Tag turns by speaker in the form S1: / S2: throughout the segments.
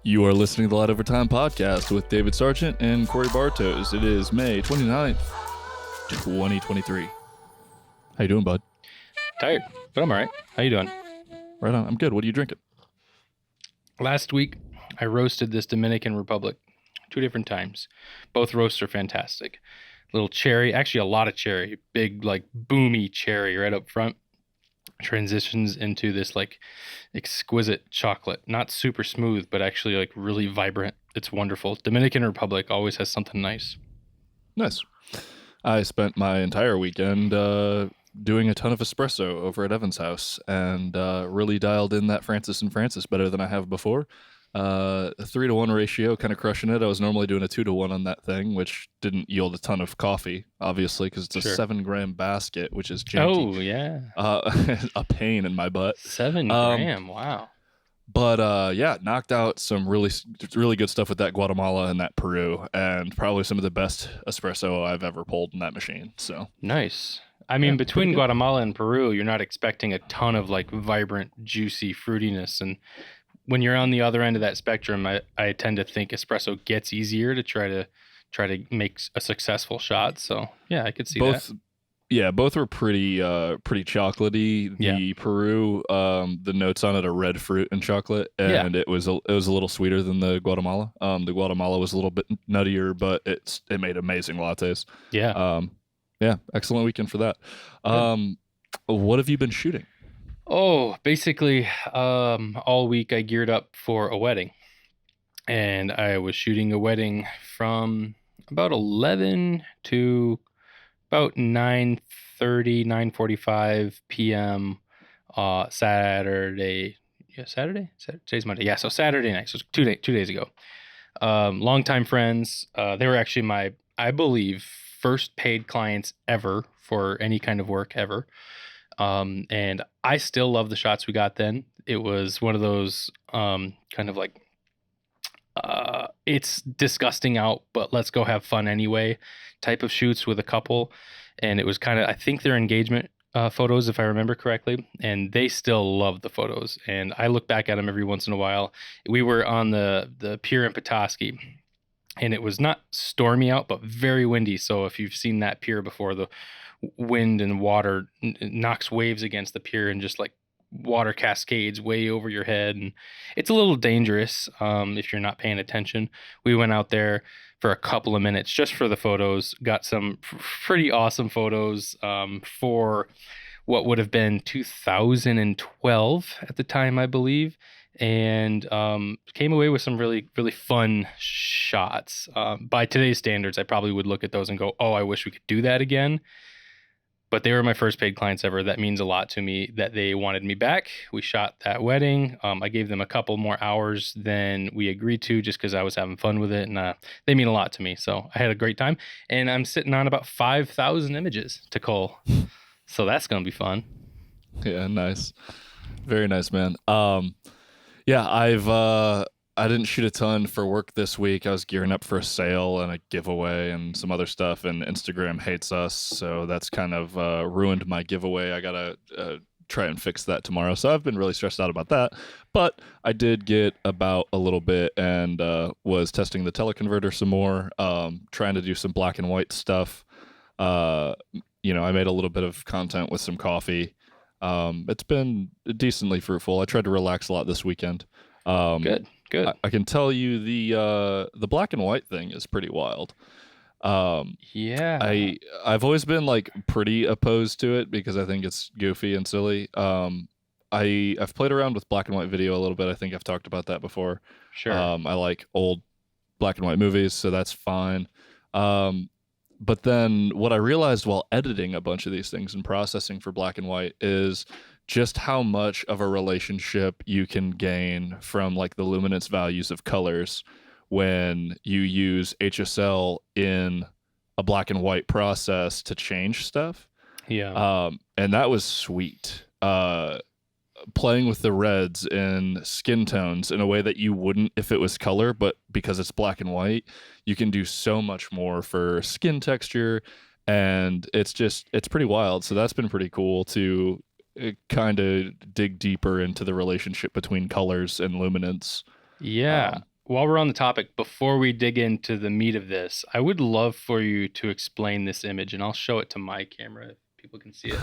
S1: You are listening to the Light Over Time podcast with David Sargent and Korey Bartos. It is May 29th, 2023. How you doing, bud?
S2: Tired, but I'm all right. How you doing?
S1: Right on. I'm good. What are you drinking?
S2: Last week, I roasted this Dominican Republic 2 different times. Both roasts are fantastic. Little cherry, actually a lot of cherry, big like boomy cherry right up front. Transitions into this like exquisite chocolate. Not super smooth, but actually like really vibrant. It's wonderful. Dominican Republic always has something nice.
S1: Nice. I spent my entire weekend doing a ton of espresso over at Evan's house and really dialed in that Francis and Francis better than I have before. A 3-to-1 ratio, kind of crushing it. I was normally doing a 2-to-1 on that thing, which didn't yield a ton of coffee, obviously, because it's a 7-gram basket, which is janky.
S2: Oh, yeah.
S1: A pain in my butt.
S2: 7 gram, wow.
S1: But yeah, knocked out some really good stuff with that Guatemala and that Peru, and probably some of the best espresso I've ever pulled in that machine. So
S2: nice. I mean,
S1: yeah,
S2: between Guatemala and Peru, you're not expecting a ton of like vibrant, juicy fruitiness. And when you're on the other end of that spectrum, I tend to think espresso gets easier to try to make a successful shot. So yeah, I could see that.
S1: Yeah, both were pretty chocolatey. The Peru, the notes on it are red fruit and chocolate, and it was a little sweeter than the Guatemala. The Guatemala was a little bit nuttier, but it made amazing lattes.
S2: Yeah.
S1: Yeah, excellent weekend for that. What have you been shooting?
S2: Oh, basically, all week I geared up for a wedding, and I was shooting a wedding from about 11 to about 9:30, 9:45 p.m. Saturday. Yeah, Saturday? Today's Monday. Yeah, so Saturday night. So it was 2 days ago. Longtime friends. They were actually my, I believe, first paid clients ever for any kind of work ever. And I still love the shots we got then. It was one of those kind of like, it's disgusting out, but let's go have fun anyway type of shoots with a couple. And it was kind of, I think their engagement photos, if I remember correctly, and they still love the photos. And I look back at them every once in a while. We were on the pier in Petoskey, and it was not stormy out, but very windy. So if you've seen that pier before, the wind and water knocks waves against the pier and just like water cascades way over your head, and it's a little dangerous if you're not paying attention. We went out there for a couple of minutes just for the photos, got some pretty awesome photos for what would have been 2012 at the time, I believe, and came away with some really fun shots. By today's standards, I probably would look at those and go, oh, I wish we could do that again. But they were my first paid clients ever. That means a lot to me that they wanted me back. We shot that wedding. I gave them a couple more hours than we agreed to just because I was having fun with it. And they mean a lot to me. So I had a great time. And I'm sitting on about 5,000 images to cull. So that's going to be fun.
S1: Yeah, nice. Very nice, man. Yeah, I didn't shoot a ton for work this week. I was gearing up for a sale and a giveaway and some other stuff, and Instagram hates us, so that's kind of ruined my giveaway. I gotta try and fix that tomorrow, so I've been really stressed out about that. But I did get about a little bit and was testing the teleconverter some more, trying to do some black and white stuff. I made a little bit of content with some coffee. It's been decently fruitful. I tried to relax a lot this weekend.
S2: Good.
S1: I can tell you the black and white thing is pretty wild.
S2: Yeah.
S1: I've always been like pretty opposed to it because I think it's goofy and silly. I've played around with black and white video a little bit. I think I've talked about that before.
S2: Sure.
S1: I like old black and white movies, so that's fine. But then what I realized while editing a bunch of these things and processing for black and white is just how much of a relationship you can gain from like the luminance values of colors when you use HSL in a black and white process to change stuff.
S2: Yeah.
S1: And that was sweet. Playing with the reds and skin tones in a way that you wouldn't if it was color, but because it's black and white, you can do so much more for skin texture, and it's pretty wild. So that's been pretty cool to kind of dig deeper into the relationship between colors and luminance.
S2: Yeah. while we're on the topic, before we dig into the meat of this, I would love for you to explain this image, and I'll show it to my camera if people can see it.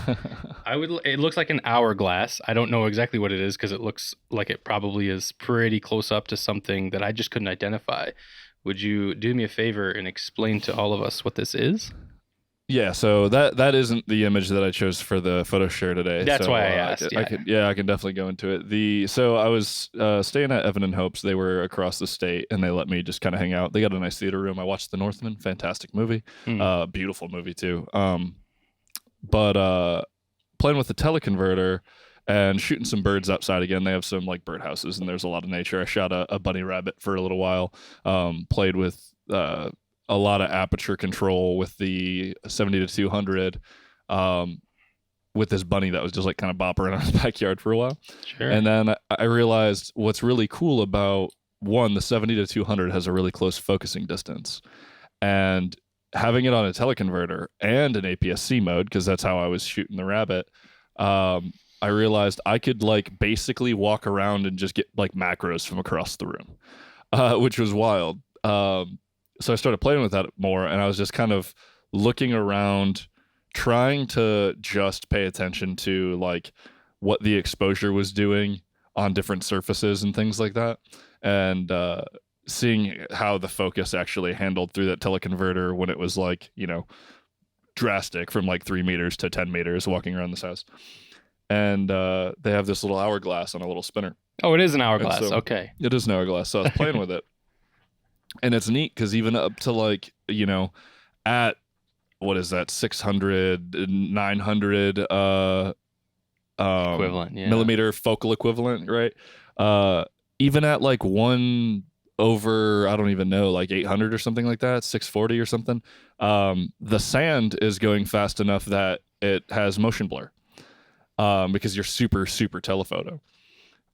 S2: It looks like an hourglass. I don't know exactly what it is because it looks like it probably is pretty close up to something that I just couldn't identify. Would you do me a favor and explain to all of us what this is?
S1: Yeah, so that isn't the image that I chose for the photo share today.
S2: That's
S1: so,
S2: why I asked.
S1: I can definitely go into it. So I was staying at Evan and Hope's. They were across the state, and they let me just kind of hang out. They got a nice theater room. I watched The Northman, fantastic movie, beautiful movie too. But playing with the teleconverter and shooting some birds outside again. They have some like birdhouses, and there's a lot of nature. I shot a bunny rabbit for a little while. Played with a lot of aperture control with the 70 to 200 with this bunny that was just like kind of bopping around the backyard for a while.
S2: Sure.
S1: And then I realized what's really cool about one, the 70 to 200 has a really close focusing distance, and having it on a teleconverter and an APS-C mode, because that's how I was shooting the rabbit. I realized I could like basically walk around and just get like macros from across the room, which was wild. So I started playing with that more, and I was just kind of looking around, trying to just pay attention to like what the exposure was doing on different surfaces and things like that, and seeing how the focus actually handled through that teleconverter when it was like, you know, drastic from like 3 meters to 10 meters walking around this house. And they have this little hourglass on a little spinner.
S2: Oh, it is an hourglass.
S1: So
S2: okay.
S1: It is an hourglass. So I was playing with it. And it's neat because even up to like, you know, at what is that, 600, 900
S2: Equivalent, yeah.
S1: millimeter focal equivalent, right? Even at like 1 over, I don't even know, like 800 or something like that, 640 or something, the sand is going fast enough that it has motion blur, because you're super, super telephoto.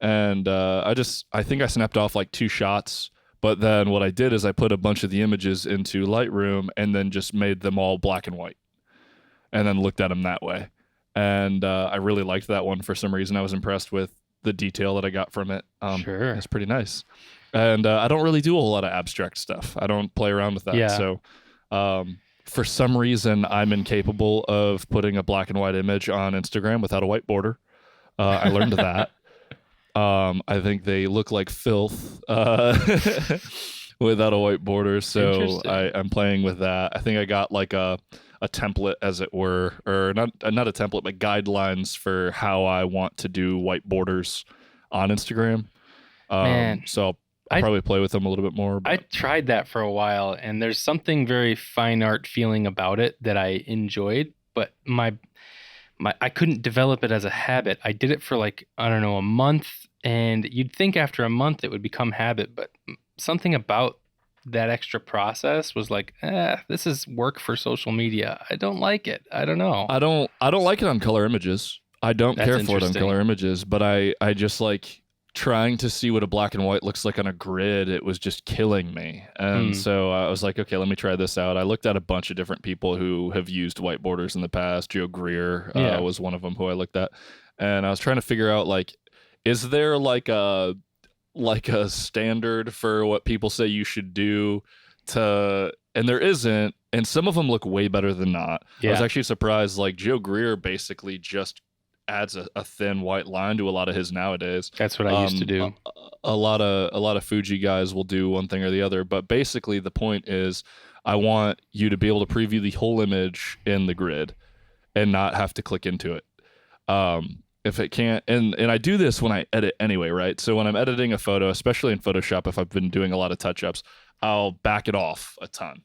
S1: And I think I snapped off like 2 shots. But then what I did is I put a bunch of the images into Lightroom and then just made them all black and white, and then looked at them that way. And I really liked that one for some reason. I was impressed with the detail that I got from it.
S2: Sure.
S1: It's pretty nice. And I don't really do a whole lot of abstract stuff. I don't play around with that.
S2: Yeah.
S1: So for some reason, I'm incapable of putting a black and white image on Instagram without a white border. I learned that. I think they look like filth without a white border, so I'm playing with that. I think I got like a template, as it were, or not a template, but guidelines for how I want to do white borders on Instagram.
S2: Man,
S1: so I'll probably play with them a little bit more.
S2: I tried that for a while, and there's something very fine art feeling about it that I enjoyed, but I couldn't develop it as a habit. I did it for like, I don't know, a month, and you'd think after a month it would become habit, but something about that extra process was like, this is work for social media. I don't like it. I don't know.
S1: I don't like it on color images. I don't care for it on color images, but I just like trying to see what a black and white looks like on a grid. It was just killing me. And so I was like, okay, let me try this out. I looked at a bunch of different people who have used white borders in the past. Joe Greer was one of them who I looked at. And I was trying to figure out, like, is there like a standard for what people say you should do to, and there isn't. And some of them look way better than not. Yeah. I was actually surprised, like Joe Greer basically just adds a thin white line to a lot of his nowadays.
S2: That's what I used to do.
S1: A lot of Fuji guys will do one thing or the other, but basically the point is I want you to be able to preview the whole image in the grid and not have to click into it. If it can't, and I do this when I edit anyway, right? So when I'm editing a photo, especially in Photoshop, if I've been doing a lot of touch-ups, I'll back it off a ton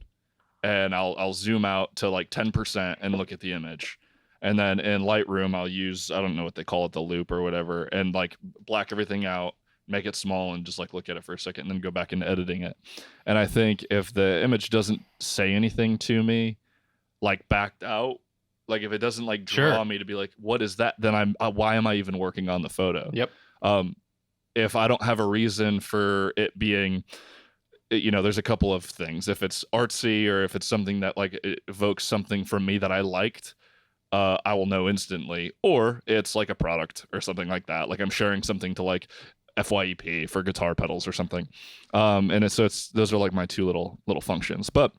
S1: and I'll zoom out to like 10% and look at the image. And then in Lightroom, I'll use, I don't know what they call it, the loop or whatever, and like black everything out, make it small, and just like look at it for a second and then go back into editing it. And I think if the image doesn't say anything to me, like backed out, like if it doesn't like draw me to be like, what is that? Then why am I even working on the photo?
S2: Yep.
S1: If I don't have a reason for it being, you know, there's a couple of things. If it's artsy or if it's something that like it evokes something from me that I liked, I will know instantly. Or it's like a product or something like that. Like I'm sharing something to like FYEP for guitar pedals or something. And it's those are like my two little functions. But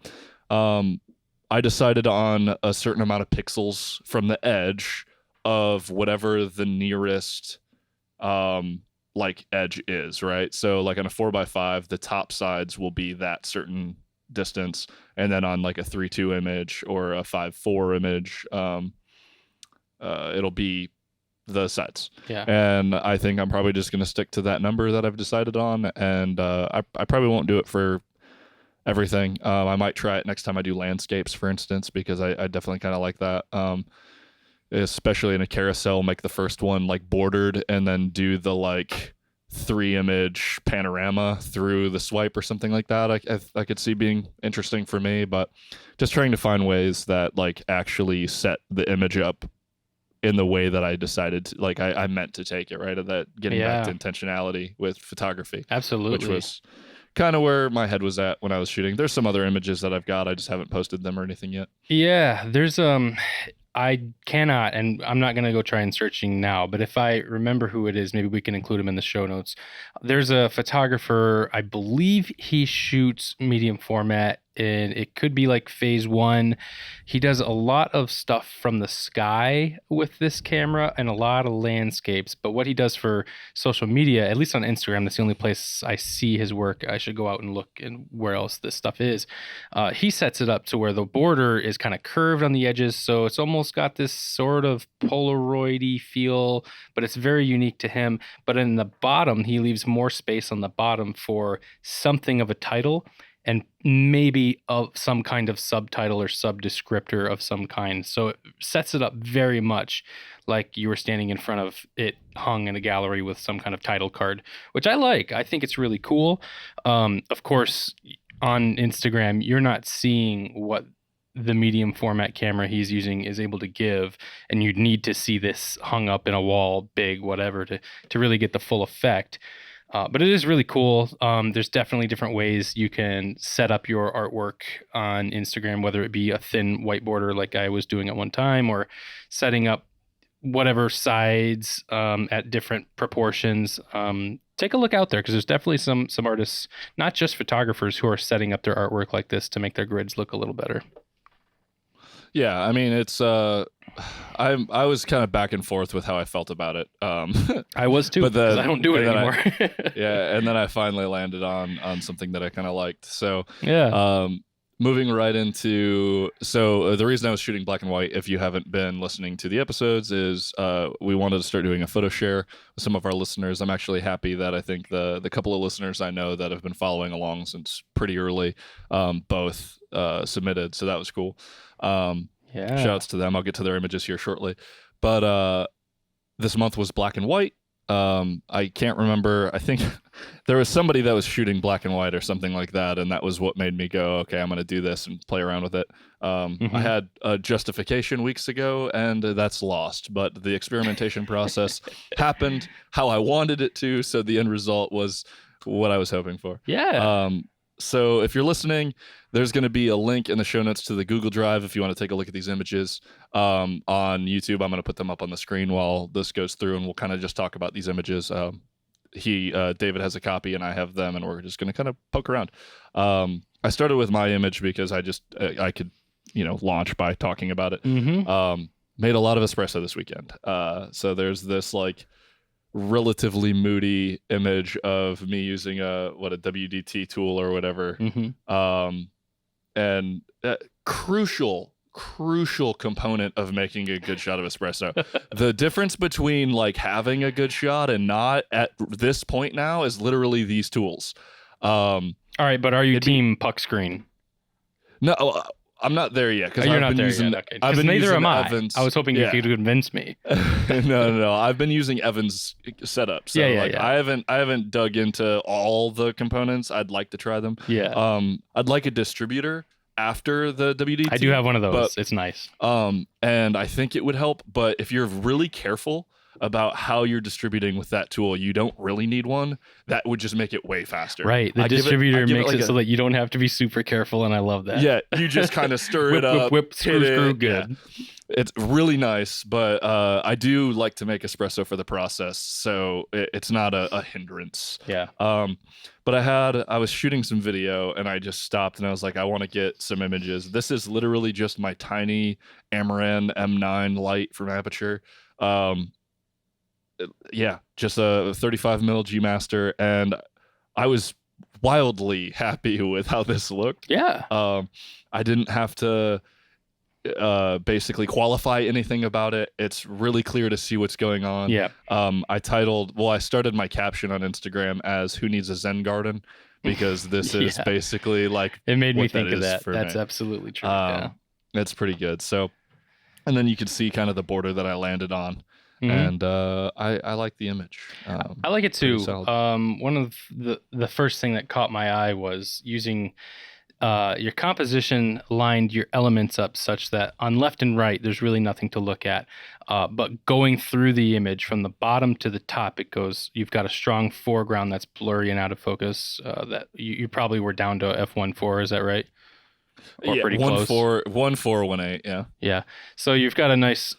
S1: I decided on a certain amount of pixels from the edge of whatever the nearest like edge is, right? So like on a 4x5, the top sides will be that certain distance, and then on like a 3.2 image or a 5.4 image, it'll be the sides.
S2: Yeah.
S1: And I think I'm probably just going to stick to that number that I've decided on, and I probably won't do it for everything. I might try it next time I do landscapes, for instance, because I definitely kind of like that. Especially in a carousel, make the first one like bordered and then do the like 3-image panorama through the swipe or something like that. I could see being interesting for me, but just trying to find ways that like actually set the image up in the way that I decided to, like I meant to take it, right? Of that getting back to intentionality with photography.
S2: Absolutely.
S1: Which was kind of where my head was at when I was shooting. There's some other images that I've got. I just haven't posted them or anything yet.
S2: Yeah, there's I cannot, and I'm not going to go try and searching now, but if I remember who it is, maybe we can include him in the show notes. There's a photographer, I believe he shoots medium format, and it could be like phase 1. He does a lot of stuff from the sky with this camera and a lot of landscapes. But what he does for social media, at least on Instagram, that's the only place I see his work. I should go out and look and where else this stuff is. He sets it up to where the border is kind of curved on the edges. So it's almost got this sort of Polaroid-y feel, but it's very unique to him. But in the bottom, he leaves more space on the bottom for something of a title and maybe of some kind of subtitle or sub-descriptor of some kind. So it sets it up very much like you were standing in front of it hung in a gallery with some kind of title card, which I like. I think it's really cool. Of course, on Instagram, you're not seeing what the medium format camera he's using is able to give, and you'd need to see this hung up in a wall, big, whatever, to really get the full effect. But it is really cool. There's definitely different ways you can set up your artwork on Instagram, whether it be a thin white border like I was doing at one time, or setting up whatever sides at different proportions. Take a look out there, because there's definitely some artists, not just photographers, who are setting up their artwork like this to make their grids look a little better.
S1: Yeah, I mean, it's I was kind of back and forth with how I felt about it.
S2: I was too, because I don't do it anymore.
S1: Yeah, and then I finally landed on something that I kind of liked. So
S2: yeah.
S1: Moving right into, the reason I was shooting black and white, if you haven't been listening to the episodes, is we wanted to start doing a photo share with some of our listeners. I'm actually happy that I think the couple of listeners I know that have been following along since pretty early, both submitted, so that was cool.
S2: Yeah.
S1: Shouts to them. I'll get to their images here shortly. But this month was black and white. I can't remember. I think there was somebody that was shooting black and white or something like that, and that was what made me go, okay, I'm going to do this and play around with it. I had a justification weeks ago, and that's lost. But the experimentation process happened how I wanted it to, so the end result was what I was hoping for.
S2: Yeah.
S1: So if you're listening, there's going to be a link in the show notes to the Google Drive if you want to take a look at these images. On YouTube, I'm going to put them up on the screen while this goes through, and we'll kind of just talk about these images. David has a copy, and I have them, and we're just going to kind of poke around. I started with my image because I could, launch by talking about it. Made a lot of espresso this weekend. So there's this like relatively moody image of me using a WDT tool or whatever. And crucial component of making a good shot of espresso. The difference between like having a good shot and not at this point now is literally these tools.
S2: All right, but are you team puck screen?
S1: No, I'm not there yet, because
S2: you're
S1: I've
S2: not
S1: been
S2: there
S1: using.
S2: yet. Okay.
S1: I've been
S2: neither
S1: using
S2: am I.
S1: Evans.
S2: I was hoping you could convince me.
S1: No. I've been using Evans setup. So I haven't dug into all the components. I'd like to try them.
S2: Yeah.
S1: I'd like a distributor after the WDT.
S2: I do have one of those. It's nice.
S1: And I think it would help. But if you're really careful about how you're distributing with that tool, you don't really need one. That would just make it way faster.
S2: Right. The distributor makes it so that you don't have to be super careful, and I love that.
S1: Yeah, you just kind of stir it up.
S2: Whip, screw, good.
S1: It's really nice, but I do like to make espresso for the process, so it's not a hindrance.
S2: Yeah.
S1: Um, but I was shooting some video and I just stopped and I was like, I want to get some images. This is literally just my tiny Amaran M9 light from Aperture. Um, yeah, just a 35 mil G Master, and I was wildly happy with how this looked.
S2: Yeah.
S1: I didn't have to basically qualify anything about it. It's really clear to see what's going on.
S2: Yeah.
S1: I started my caption on Instagram as "Who needs a Zen garden?" because this is
S2: Yeah.
S1: basically like
S2: It made me
S1: what
S2: think of
S1: is
S2: that.
S1: for
S2: That's
S1: me.
S2: absolutely true. Yeah.
S1: It's pretty good. So, and then you can see kind of the border that I landed on,
S2: Mhm.
S1: and I like the image.
S2: I like it
S1: pretty
S2: too.
S1: solid.
S2: One of the first thing that caught my eye was using your composition lined your elements up such that on left and right there's really nothing to look at, but going through the image from the bottom to the top, you've got a strong foreground that's blurry and out of focus. That you probably were down to f1.4, is that right? Or
S1: Yeah,
S2: pretty
S1: 1.4,
S2: close.
S1: 1.4, 1.8. Yeah.
S2: Yeah. So you've got a nice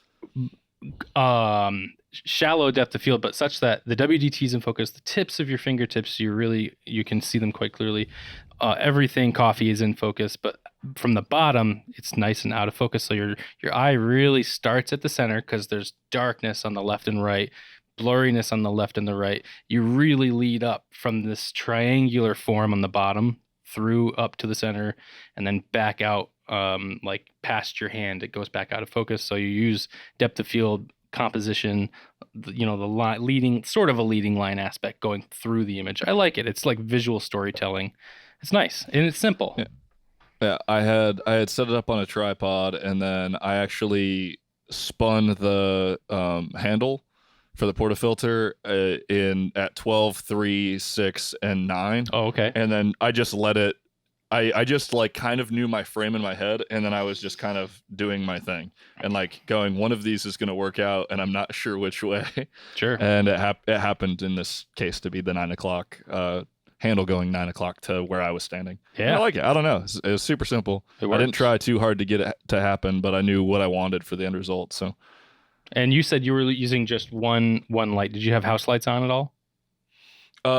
S2: shallow depth of field, but such that the WDT is in focus. The tips of your fingertips, you can see them quite clearly. Everything coffee is in focus, but from the bottom, it's nice and out of focus. So your eye really starts at the center because there's darkness on the left and right, blurriness on the left and the right. You really lead up from this triangular form on the bottom through up to the center, and then back out, like past your hand. It goes back out of focus. So you use depth of field, composition, the line, sort of a leading line aspect going through the image. I like it. It's like visual storytelling. It's nice and it's simple.
S1: Yeah. Yeah, I had set it up on a tripod, and then I actually spun the handle for the portafilter in at 12, 3, 6, and 9.
S2: Oh, okay.
S1: And then I just let it. I just like kind of knew my frame in my head, and then I was just kind of doing my thing and like going, one of these is going to work out, and I'm not sure which way.
S2: Sure.
S1: And it happened in this case to be the 9 o'clock handle going 9 o'clock to where I was standing.
S2: Yeah.
S1: And I like it. I don't know. It was super simple. I didn't try too hard to get it to happen, but I knew what I wanted for the end result. So.
S2: And you said you were using just one light. Did you have house lights on at all?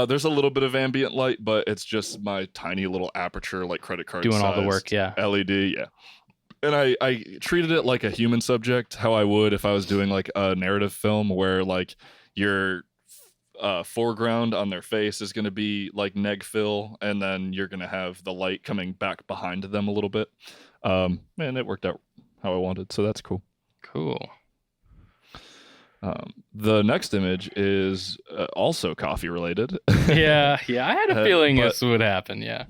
S1: There's a little bit of ambient light, but it's just my tiny little aperture, like credit card
S2: doing all the work. Yeah.
S1: LED. Yeah. And I treated it like a human subject, how I would if I was doing like a narrative film where like your foreground on their face is going to be like neg fill, and then you're going to have the light coming back behind them a little bit. And it worked out how I wanted, so that's cool.
S2: Cool.
S1: The next image is also coffee related.
S2: yeah, I had a feeling this would happen. Yeah,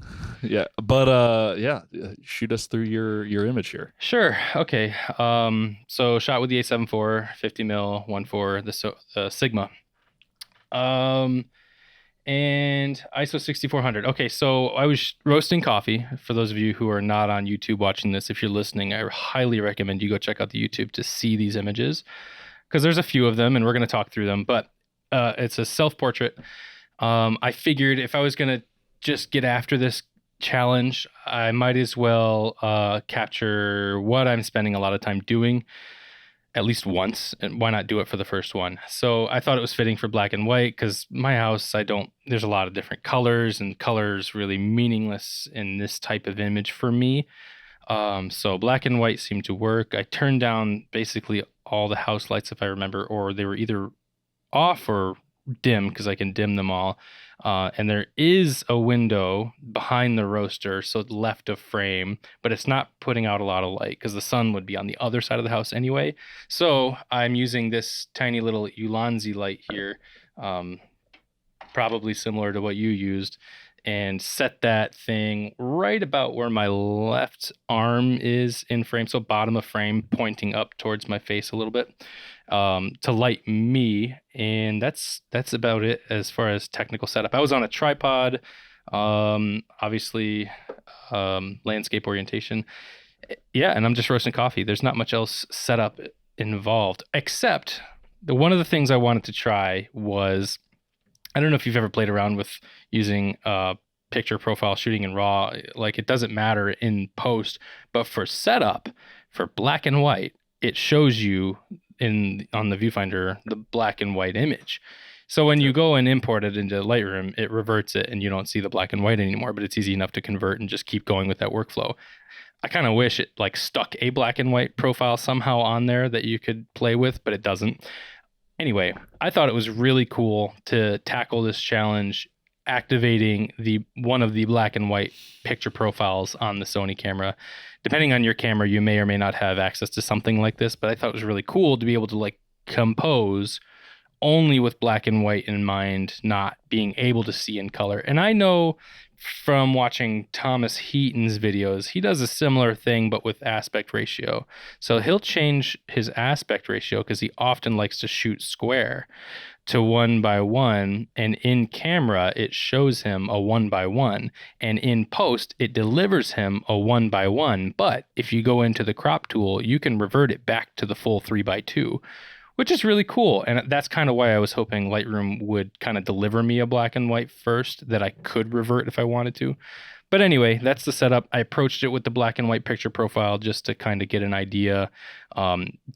S1: but shoot us through your image here.
S2: Sure. Okay. So shot with the A7 IV, 50 mil 1.4, the Sigma. And ISO 6400. Okay, so I was roasting coffee. For those of you who are not on YouTube watching this, if you're listening, I highly recommend you go check out the YouTube to see these images, because there's a few of them and we're going to talk through them. But it's a self-portrait. I figured if I was going to just get after this challenge, I might as well capture what I'm spending a lot of time doing at least once, and why not do it for the first one? So I thought it was fitting for black and white, because my house, there's a lot of different colors, and colors really meaningless in this type of image for me. So black and white seemed to work. I turned down basically all the house lights, if I remember, or they were either off or dim, because I can dim them all. And there is a window behind the roaster, so left of frame, but it's not putting out a lot of light because the sun would be on the other side of the house anyway. So I'm using this tiny little Ulanzi light here, probably similar to what you used, and set that thing right about where my left arm is in frame, so bottom of frame, pointing up towards my face a little bit, to light me. And that's about it as far as technical setup. I was on a tripod, obviously, landscape orientation. Yeah, and I'm just roasting coffee. There's not much else set up involved, except one of the things I wanted to try was, I don't know if you've ever played around with using picture profile shooting in RAW. Like, it doesn't matter in post, but for setup, for black and white, it shows you on the viewfinder the black and white image. So when you go and import it into Lightroom, it reverts it and you don't see the black and white anymore, but it's easy enough to convert and just keep going with that workflow. I kind of wish it like stuck a black and white profile somehow on there that you could play with, but it doesn't. Anyway, I thought it was really cool to tackle this challenge activating one of the black and white picture profiles on the Sony camera. Depending on your camera, you may or may not have access to something like this, but I thought it was really cool to be able to like compose only with black and white in mind, not being able to see in color. And I know from watching Thomas Heaton's videos, he does a similar thing, but with aspect ratio. So he'll change his aspect ratio because he often likes to shoot square to 1:1, and in camera it shows him a 1:1, and in post it delivers him a 1:1. But if you go into the crop tool, you can revert it back to the full 3:2, which is really cool. And that's kind of why I was hoping Lightroom would kind of deliver me a black and white first that I could revert if I wanted to. But anyway, that's the setup. I approached it with the black and white picture profile just to kind of get an idea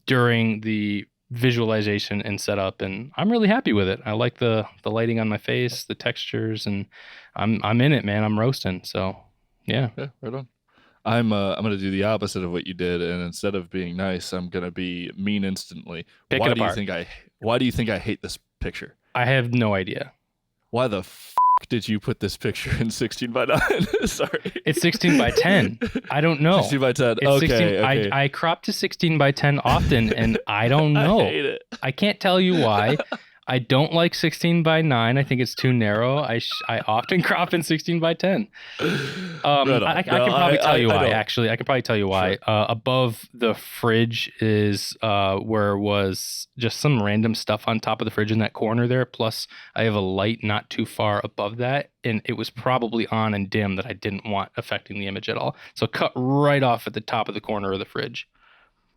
S2: during the visualization and setup, and I'm really happy with it. I like the lighting on my face, the textures, and I'm in it, man. I'm roasting. So yeah,
S1: right on. I'm gonna do the opposite of what you did, and instead of being nice, I'm gonna be mean instantly.
S2: Pick it apart.
S1: Why do you think I hate this picture?
S2: I have no idea.
S1: Why the did you put this picture in 16:9? Sorry,
S2: it's 16:10. I don't know.
S1: 16:10.
S2: It's
S1: okay,
S2: 16,
S1: okay.
S2: I crop to 16:10 often, and I don't know.
S1: I hate it.
S2: I can't tell you why. I don't like 16:9. I think it's too narrow. I often crop in 16:10. I can probably tell you why. Actually, I can probably tell you why. Sure. Above the fridge is where was just some random stuff on top of the fridge in that corner there. Plus, I have a light not too far above that, and it was probably on and dim that I didn't want affecting the image at all. So cut right off at the top of the corner of the fridge.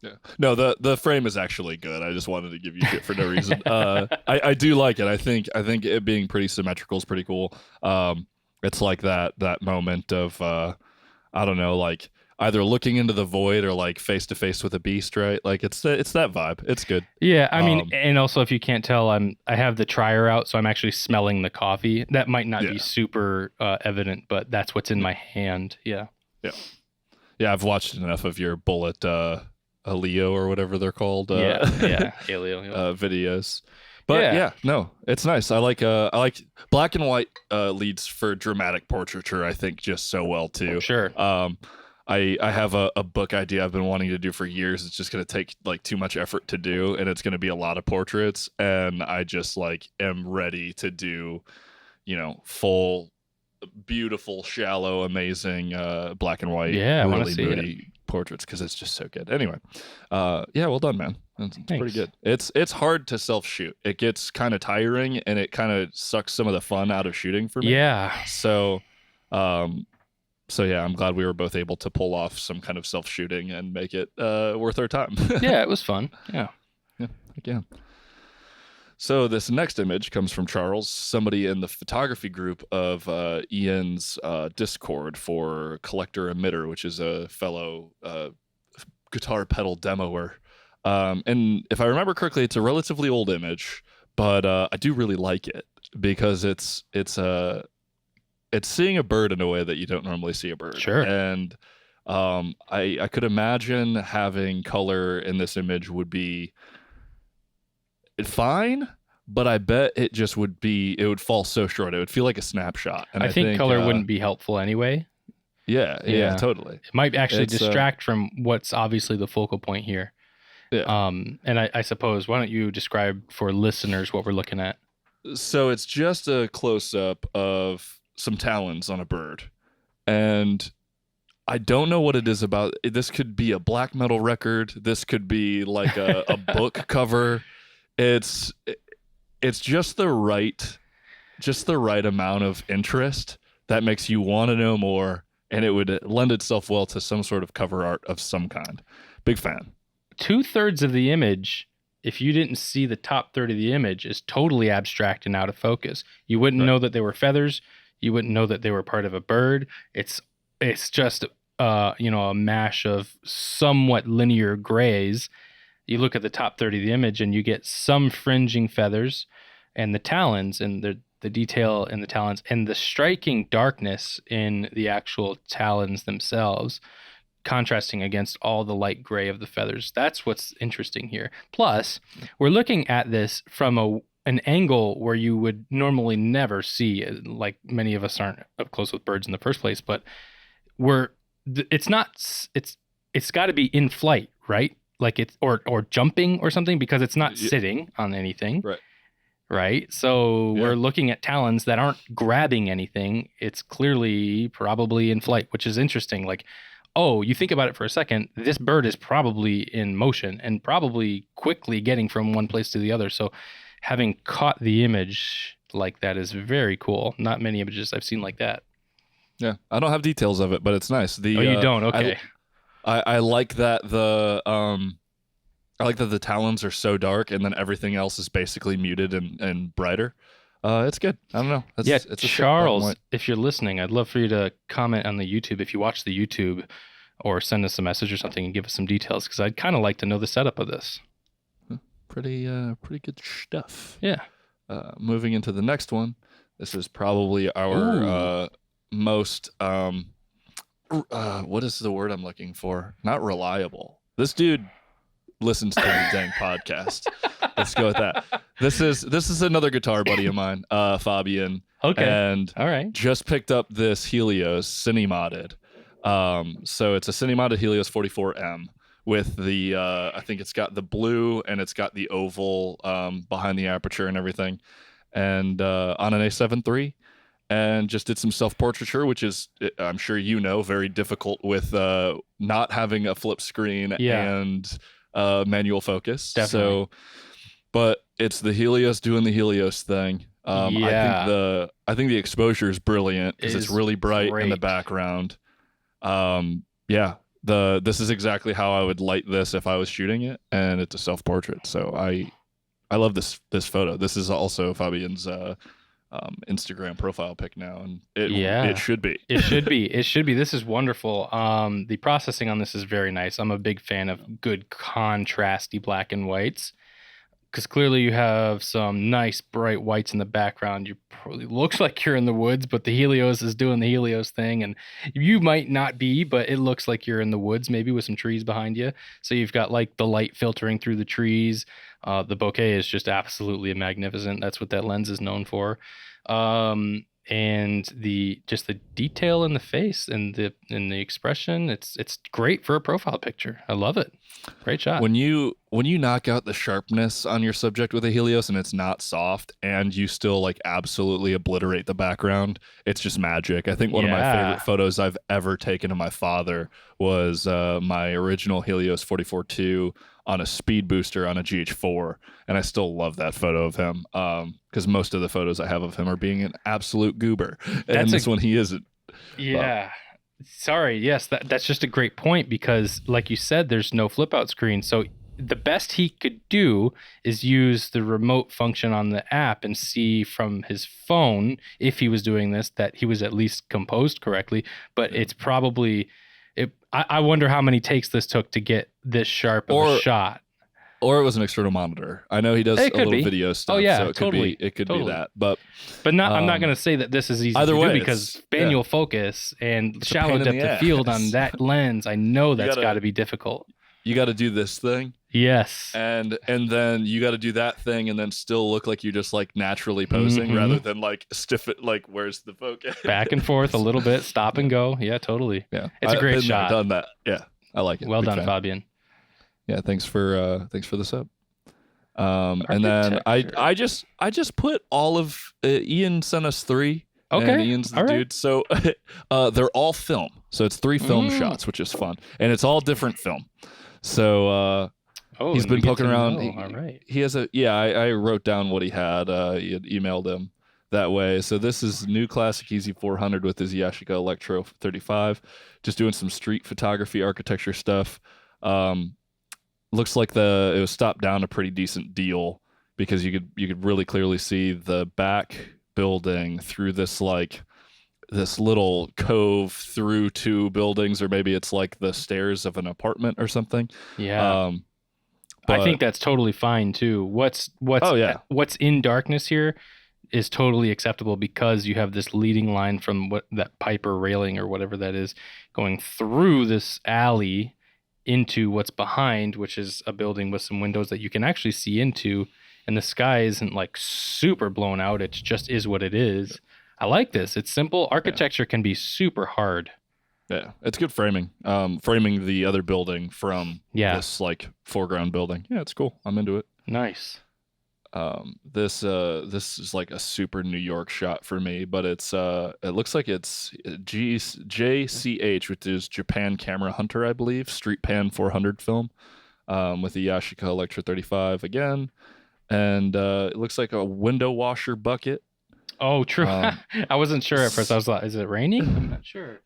S1: Yeah. No, the frame is actually good. I just wanted to give you shit for no reason. I do like it. I think it being pretty symmetrical is pretty cool. It's like that moment of I don't know, like either looking into the void or like face to face with a beast, right? Like it's that vibe. It's good.
S2: Yeah, I mean, and also if you can't tell, I have the trier out, so I'm actually smelling the coffee. That might not be super evident, but that's what's in my hand. Yeah.
S1: I've watched enough of your bullet. Aleo or whatever they're called.
S2: Aleo
S1: videos. But no, it's nice. I like black and white leads for dramatic portraiture. I think just so well too.
S2: Sure.
S1: I have a book idea I've been wanting to do for years. It's just going to take like too much effort to do, and it's going to be a lot of portraits. And I just like am ready to do, full, beautiful, shallow, amazing black and white.
S2: Yeah, I want to see
S1: moody
S2: it.
S1: Portraits because it's just so good. Anyway, well done, man. It's pretty good. It's hard to self shoot. It gets kind of tiring, and it kind of sucks some of the fun out of shooting for me.
S2: Yeah.
S1: So I'm glad we were both able to pull off some kind of self shooting and make it worth our time.
S2: Yeah, it was fun. Yeah.
S1: Yeah. So this next image comes from Charles, somebody in the photography group of Ian's Discord for Collector Emitter, which is a fellow guitar pedal demoer. And if I remember correctly, it's a relatively old image, but I do really like it because it's seeing a bird in a way that you don't normally see a bird.
S2: Sure.
S1: And I could imagine having color in this image would be fine, but I bet it would fall so short. It would feel like a snapshot. And I think
S2: color wouldn't be helpful anyway.
S1: Yeah, totally.
S2: It might actually distract from what's obviously the focal point here.
S1: Yeah.
S2: And I suppose, why don't you describe for listeners what we're looking at?
S1: So it's just a close-up of some talons on a bird. And I don't know what it is about. This could be a black metal record. This could be like a book cover. It's just the right amount of interest that makes you want to know more, and it would lend itself well to some sort of cover art of some kind. Big fan. 2/3
S2: of the image, if you didn't see the top third of the image, is totally abstract and out of focus. You wouldn't know that they were feathers. You wouldn't know that they were part of a bird. It's just a mash of somewhat linear grays. you look at the top 30 of the image and you get some fringing feathers and the talons and the detail in the talons and the striking darkness in the actual talons themselves, contrasting against all the light gray of the feathers. That's what's interesting here. Plus, we're looking at this from an angle where you would normally never see, like many of us aren't up close with birds in the first place, but it's got to be in flight, right? Like it's or jumping or something, because it's not sitting on anything.
S1: Right.
S2: Right. So we're looking at talons that aren't grabbing anything. It's clearly probably in flight, which is interesting. Like, oh, you think about it for a second, this bird is probably in motion and probably quickly getting from one place to the other. So having caught the image like that is very cool. Not many images I've seen like that.
S1: Yeah, I don't have details of it, but it's nice.
S2: You don't? Okay.
S1: I like that I like that the talons are so dark, and then everything else is basically muted and brighter. It's good. I don't know. It's
S2: Charles, if you're listening, I'd love for you to comment on the YouTube if you watch the YouTube, or send us a message or something and give us some details, because I'd kind of like to know the setup of this.
S1: Pretty good stuff.
S2: Yeah.
S1: Moving into the next one, this is probably our most what is the word I'm looking for? Not reliable. This dude listens to the dang podcast. Let's go with that. This is another guitar buddy of mine, Fabian.
S2: Okay.
S1: And
S2: all right,
S1: just picked up this Helios Cine-modded. So it's a Cine-modded Helios 44M with the I think it's got the blue and it's got the oval behind the aperture and everything, and on an A7 III. And just did some self-portraiture, which is, I'm sure you know, very difficult with not having a flip screen and manual focus.
S2: Definitely.
S1: So, but it's the Helios doing the Helios thing. I think the exposure is brilliant because it's really bright in the background. This is exactly how I would light this if I was shooting it, and it's a self-portrait. So I love this photo. This is also Fabian's Instagram profile pic now, and it should be. It
S2: should be. This is wonderful. The processing on this is very nice. I'm a big fan of good contrasty black and whites, because clearly you have some nice bright whites in the background. You probably looks like you're in the woods, but the Helios is doing the Helios thing, and you might not be, but it looks like you're in the woods, maybe with some trees behind you. So you've got like the light filtering through the trees. The bokeh is just absolutely magnificent. That's what that lens is known for. And the detail in the face and the expression, it's great for a profile picture. I love it. Great shot.
S1: When you knock out the sharpness on your subject with a Helios and it's not soft, and you still like absolutely obliterate the background, it's just magic. I think one of my favorite photos I've ever taken of my father was my original Helios 44-2 on a speed booster on a GH4, and I still love that photo of him because most of the photos I have of him are being an absolute goober, and this one he isn't.
S2: Yeah. Sorry. Yes, that's just a great point, because like you said, there's no flip out screen. So the best he could do is use the remote function on the app and see from his phone, if he was doing this, that he was at least composed correctly. But it's probably... I wonder how many takes this took to get this sharp of a shot.
S1: Or it was an external monitor. I know he does a little video stuff.
S2: Oh yeah,
S1: so it
S2: totally.
S1: Could be that. But
S2: not. I'm not going to say that this is easy to do, because manual focus and shallow depth of field on that lens, I know that's got to be difficult.
S1: You got to do this thing.
S2: Yes.
S1: And then you got to do that thing and then still look like you're just like naturally posing rather than like stiff it, like where's the focus?
S2: Back and forth a little bit, stop and go. Yeah, totally.
S1: Yeah.
S2: It's a great shot.
S1: I've done that. Yeah. I like it.
S2: Well done, Fabian.
S1: Yeah, thanks for the sub. And then I just put all of Ian sent us 3.
S2: Okay.
S1: And Ian's the dude. So they're all film. So it's 3 film shots, which is fun. And it's all different film. So he's been poking around.
S2: All right.
S1: He has I wrote down what he had. He had emailed him that way. So this is new classic Easy 400 with his Yashica Electro 35. Just doing some street photography, architecture stuff. Looks like it was stopped down a pretty decent deal, because you could really clearly see the back building through this little cove through 2 buildings, or maybe it's like the stairs of an apartment or something.
S2: Yeah. I think
S1: But
S2: that's totally fine too.
S1: oh yeah,
S2: What's in darkness here is totally acceptable because you have this leading line from what that pipe or railing or whatever that is going through this alley into what's behind, which is a building with some windows that you can actually see into, and the sky isn't like super blown out. It just is what it is. I like this. It's simple.
S1: yeah,
S2: Architecture can be super hard.
S1: yeah. It's good framing. Framing the other building from
S2: Yeah.
S1: this like foreground building. Yeah, it's cool. I'm into it.
S2: Nice.
S1: This is like a super New York shot for me, but it looks like it's JCH, which is Japan Camera Hunter, I believe, Street Pan 400 film, with the Yashica Electra 35 again, and it looks like a window washer bucket.
S2: Oh, true.
S1: Um,
S2: I wasn't sure at first. I was like, is it raining? I'm not sure.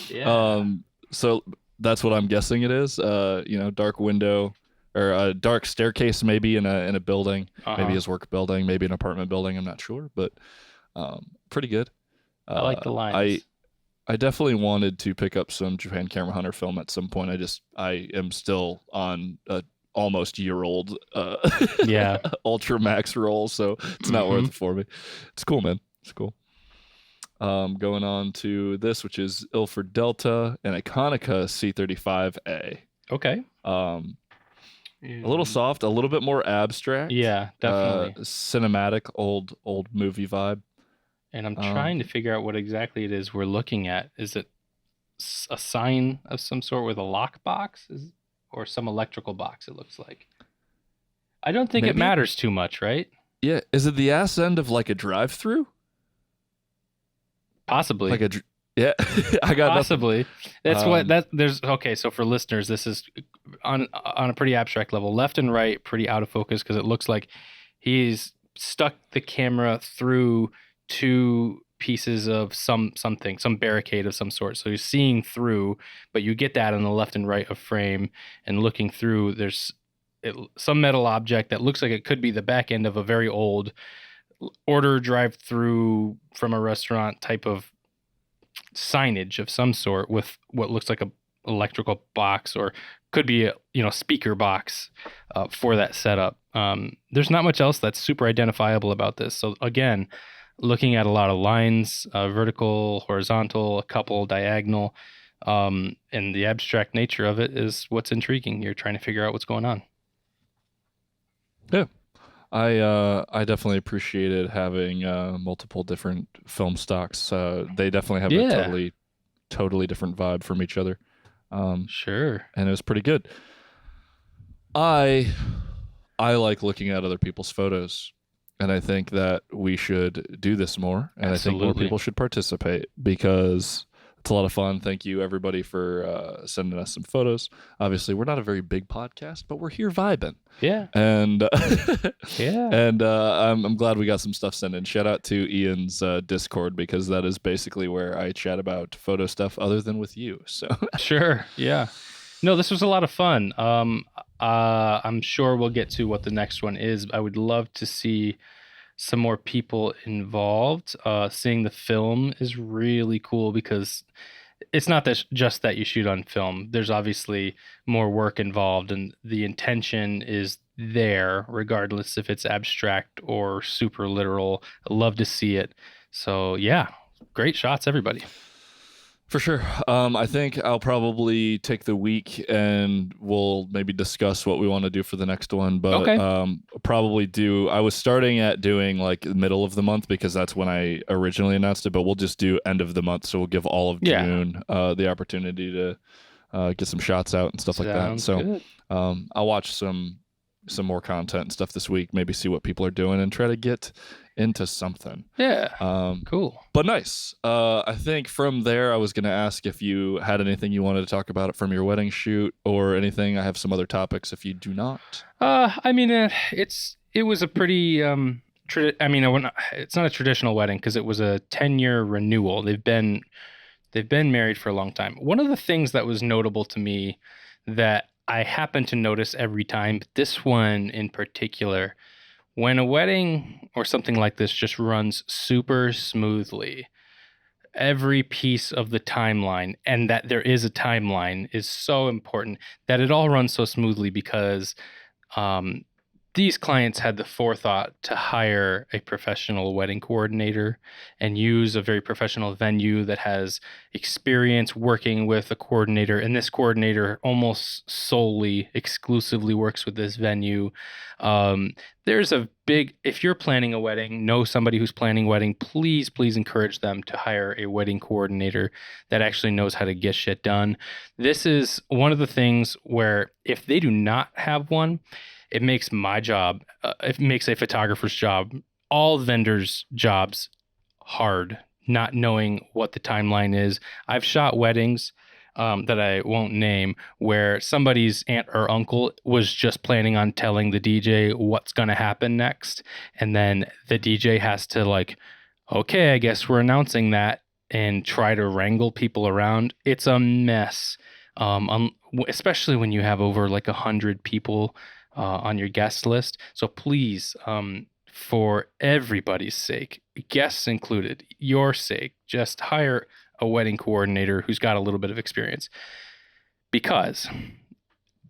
S2: Yeah.
S1: so that's what I'm guessing it is. Dark window or a dark staircase, maybe in a building, maybe his work building, maybe an apartment building. I'm not sure, but pretty good.
S2: I like the lines.
S1: I definitely wanted to pick up some Japan Camera Hunter film at some point. I am still on a almost year-old
S2: Yeah.
S1: Ultra Max roll, so it's not worth it for me. It's cool, man. It's cool. Going on to this, which is Ilford Delta and Iconica C35A.
S2: Okay.
S1: A little soft, a little bit more abstract.
S2: Yeah, definitely.
S1: Cinematic, old movie vibe.
S2: And I'm trying to figure out what exactly it is we're looking at. Is it a sign of some sort with a lock box? Or some electrical box, it looks like. I don't think it matters too much, right?
S1: Yeah. Is it the ass end of like a drive-through?
S2: Possibly.
S1: Yeah. I got
S2: possibly. Nothing. Okay, so for listeners, this is on a pretty abstract level. Left and right, pretty out of focus because it looks like he's stuck the camera through two pieces of something, some barricade of some sort. So you're seeing through, but you get that on the left and right of frame, and looking through, there's some metal object that looks like it could be the back end of a very old order drive-through from a restaurant type of signage of some sort with what looks like a electrical box, or could be a speaker box for that setup. There's not much else that's super identifiable about this. So again, looking at a lot of lines, vertical, horizontal, a couple diagonal, and the abstract nature of it is what's intriguing. You're trying to figure out what's going on.
S1: Yeah, I definitely appreciated having multiple different film stocks. They definitely have a totally different vibe from each other.
S2: Sure.
S1: And it was pretty good. I like looking at other people's photos. And I think that we should do this more. And
S2: Absolutely.
S1: I think more people should participate because it's a lot of fun. Thank you, everybody, for sending us some photos. Obviously, we're not a very big podcast, but we're here vibing.
S2: Yeah.
S1: And
S2: yeah.
S1: And I'm glad we got some stuff sent in. Shout out to Ian's Discord, because that is basically where I chat about photo stuff other than with you. So
S2: Sure. Yeah. No, this was a lot of fun. I'm sure we'll get to what the next one is. I would love to see some more people involved. Seeing the film is really cool because it's not just that you shoot on film. There's obviously more work involved, and the intention is there regardless if it's abstract or super literal. I love to see it. So yeah, great shots, everybody.
S1: For sure. I think I'll probably take the week and we'll maybe discuss what we want to do for the next one. But
S2: Okay.
S1: I was starting at doing like the middle of the month because that's when I originally announced it, but we'll just do end of the month. So we'll give all of June the opportunity to get some shots out and stuff like that. So I'll watch some more content and stuff this week, maybe see what people are doing and try to get into something.
S2: Yeah. Cool.
S1: But nice. I think from there, I was going to ask if you had anything you wanted to talk about from your wedding shoot or anything. I have some other topics if you do not.
S2: I mean, it was a pretty, it's not a traditional wedding because it was a 10-year renewal. They've been married for a long time. One of the things that was notable to me that I happen to notice every time, but this one in particular, when a wedding or something like this just runs super smoothly, every piece of the timeline, and that there is a timeline, is so important, that it all runs so smoothly because These clients had the forethought to hire a professional wedding coordinator and use a very professional venue that has experience working with a coordinator. And this coordinator almost solely, exclusively works with this venue. There's a big, if you're planning a wedding, know somebody who's planning a wedding, please, please encourage them to hire a wedding coordinator that actually knows how to get shit done. This is one of the things where if they do not have one, it makes my job, it makes a photographer's job, all vendors' jobs hard, not knowing what the timeline is. I've shot weddings that I won't name where somebody's aunt or uncle was just planning on telling the DJ what's going to happen next. And then the DJ has to like, okay, I guess we're announcing that, and try to wrangle people around. It's a mess. Especially when you have over like 100 people on your guest list. So please, for everybody's sake, guests included, your sake, just hire a wedding coordinator who's got a little bit of experience. Because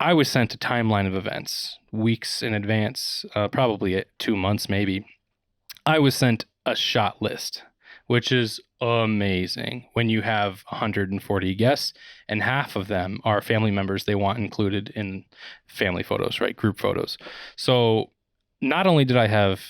S2: I was sent a timeline of events weeks in advance, probably 2 months maybe. I was sent a shot list, which is amazing when you have 140 guests and half of them are family members they want included in family photos, right? Group photos. So not only did I have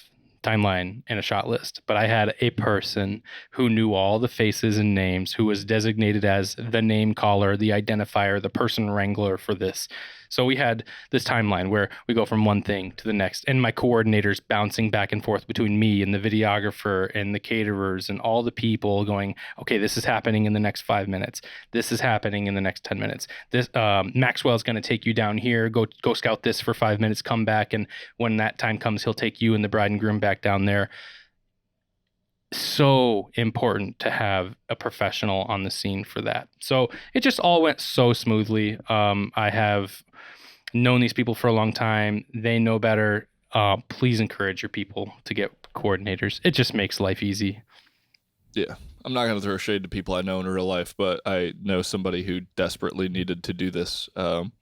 S2: timeline and a shot list, but I had a person who knew all the faces and names, who was designated as the name caller, the identifier, the person wrangler for this. So we had this timeline where we go from one thing to the next, and my coordinators bouncing back and forth between me and the videographer and the caterers and all the people going, okay, this is happening in the next 5 minutes. This is happening in the next 10 minutes. This Maxwell's going to take you down here. Go scout this for 5 minutes. Come back, and when that time comes, he'll take you and the bride and groom back down there. So important to have a professional on the scene for that. So it just all went so smoothly. I have known these people for a long time. They know better. Please encourage your people to get coordinators. It just makes life easy.
S1: Yeah. I'm not going to throw shade to people I know in real life, but I know somebody who desperately needed to do this and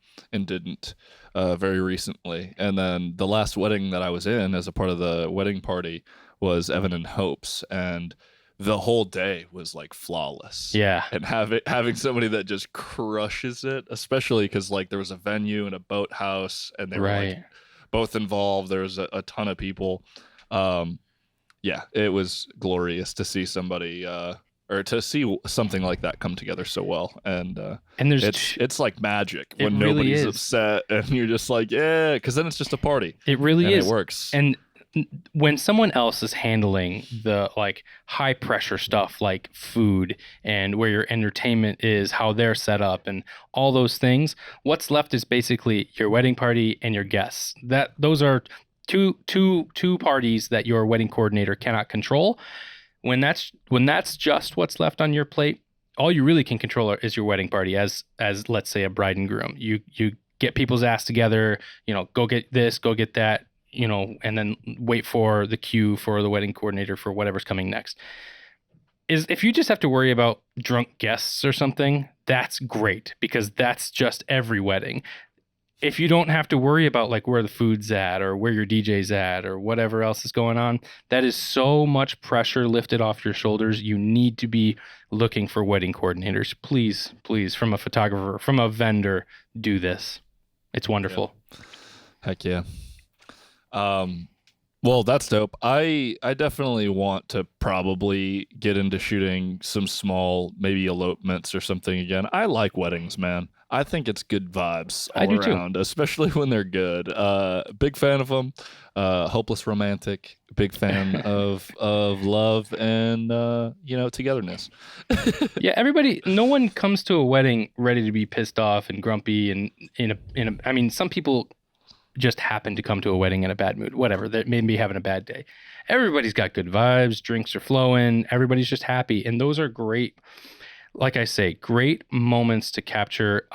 S1: didn't very recently. And then the last wedding that I was in as a part of the wedding party was Evan and Hope's, and the whole day was like flawless.
S2: Yeah.
S1: And having somebody that just crushes it, especially because like there was a venue and a boathouse and they were like both involved. There was a ton of people. Yeah, it was glorious to see somebody or to see something like that come together so well. And
S2: there's
S1: it's like magic when nobody's upset and you're just like, yeah, because then it's just a party.
S2: It really is.
S1: It works.
S2: And when someone else is handling the like high pressure stuff like food and where your entertainment is, how they're set up and all those things, what's left is basically your wedding party and your guests. Those are two parties that your wedding coordinator cannot control. When that's just what's left on your plate, all you really can control is your wedding party as let's say a bride and groom. You get people's ass together, go get this, go get that, and then wait for the cue for the wedding coordinator for whatever's coming next. If you just have to worry about drunk guests or something, that's great because that's just every wedding. If you don't have to worry about like where the food's at or where your DJ's at or whatever else is going on, that is so much pressure lifted off your shoulders. You need to be looking for wedding coordinators. Please, please, from a photographer, from a vendor, do this. It's wonderful.
S1: Yeah. Heck yeah. Well, that's dope. I definitely want to probably get into shooting some small, maybe elopements or something again. I like weddings, man. I think it's good vibes all around, especially when they're good. Big fan of them. Hopeless romantic. Big fan of love and togetherness.
S2: Yeah, everybody. No one comes to a wedding ready to be pissed off and grumpy and I mean, some people just happen to come to a wedding in a bad mood. Whatever, they may be having a bad day. Everybody's got good vibes. Drinks are flowing. Everybody's just happy, and those are great. Like I say, great moments to capture.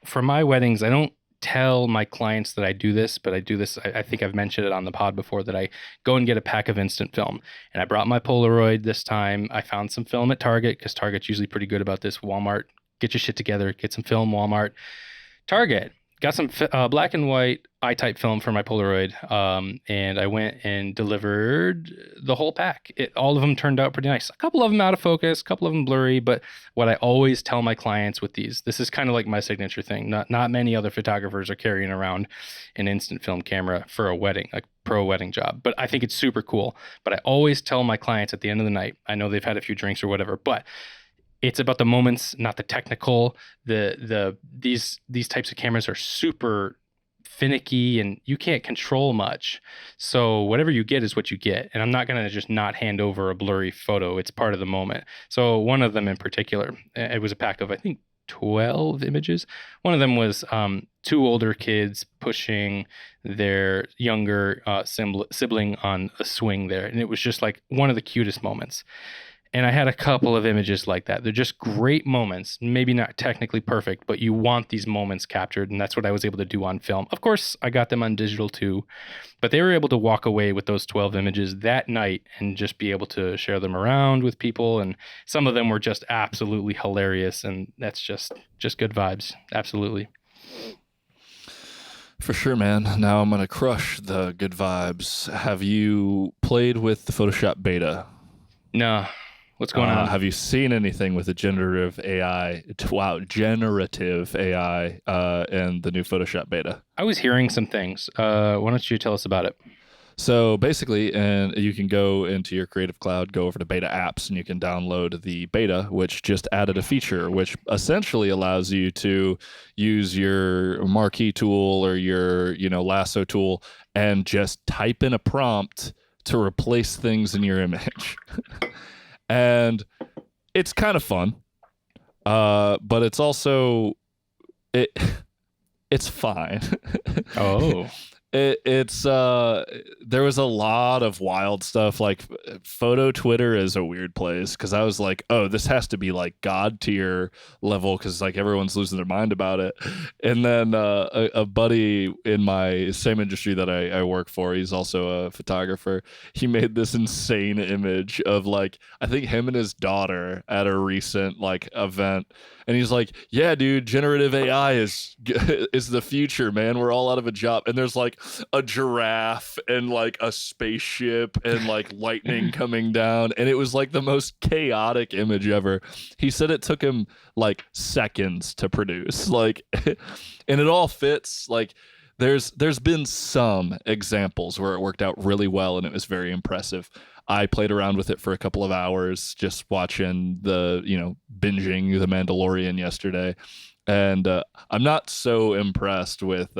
S2: For my weddings, I don't tell my clients that I do this, but I do this. I think I've mentioned it on the pod before that I go and get a pack of instant film. And I brought my Polaroid this time. I found some film at Target because Target's usually pretty good about this. Walmart, get your shit together. Get some film, Walmart. Target, got some black and white I-type film for my Polaroid, and I went and delivered the whole pack. All of them turned out pretty nice. A couple of them out of focus, a couple of them blurry, but what I always tell my clients with these, this is kind of like my signature thing. Not many other photographers are carrying around an instant film camera for a wedding, like pro wedding job, but I think it's super cool. But I always tell my clients at the end of the night, I know they've had a few drinks or whatever, but it's about the moments, not the technical. These types of cameras are super finicky and you can't control much. So whatever you get is what you get. And I'm not going to just not hand over a blurry photo. It's part of the moment. So one of them in particular, it was a pack of, I think, 12 images. One of them was two older kids pushing their younger sibling on a swing there. And it was just like one of the cutest moments. And I had a couple of images like that. They're just great moments, maybe not technically perfect, but you want these moments captured. And that's what I was able to do on film. Of course, I got them on digital too, but they were able to walk away with those 12 images that night and just be able to share them around with people. And some of them were just absolutely hilarious. And that's just good vibes. Absolutely.
S1: For sure, man. Now I'm going to crush the good vibes. Have you played with the Photoshop beta?
S2: No. What's going on?
S1: Have you seen anything with the generative AI? Wow, generative AI and the new Photoshop beta.
S2: I was hearing some things. Why don't you tell us about it?
S1: So basically, and you can go into your Creative Cloud, go over to beta apps, and you can download the beta, which just added a feature, which essentially allows you to use your marquee tool or your lasso tool and just type in a prompt to replace things in your image. And it's kind of fun, but it's also it's fine.
S2: Oh,
S1: it's there was a lot of wild stuff. Like photo Twitter is a weird place because I was like, oh, this has to be like god tier level because like everyone's losing their mind about it. And then a buddy in my same industry that I work for, he's also a photographer. He made this insane image of like I think him and his daughter at a recent like event. And he's like, yeah, dude, generative AI is the future, man. We're all out of a job. And there's like a giraffe and like a spaceship and like lightning coming down. And it was like the most chaotic image ever. He said it took him like seconds to produce. Like, and it all fits. Like, there's been some examples where it worked out really well and it was very impressive. I played around with it for a couple of hours, just watching binging The Mandalorian yesterday. And I'm not so impressed with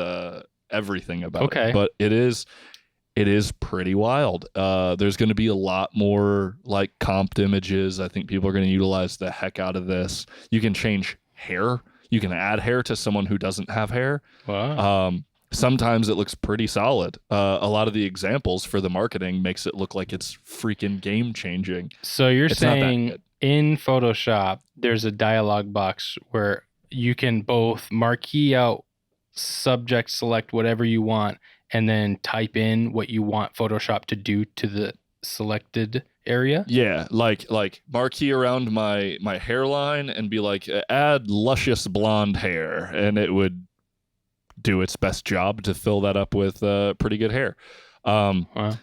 S1: everything about it, but it is pretty wild. There's going to be a lot more like comped images. I think people are going to utilize the heck out of this. You can change hair. You can add hair to someone who doesn't have hair.
S2: Wow.
S1: Sometimes it looks pretty solid. A lot of the examples for the marketing makes it look like it's freaking game changing.
S2: So you're saying in Photoshop, there's a dialog box where you can both marquee out, subject select whatever you want, and then type in what you want Photoshop to do to the selected area?
S1: Yeah, like marquee around my hairline and be like, add luscious blonde hair, and it would do its best job to fill that up with pretty good hair.
S2: Wow.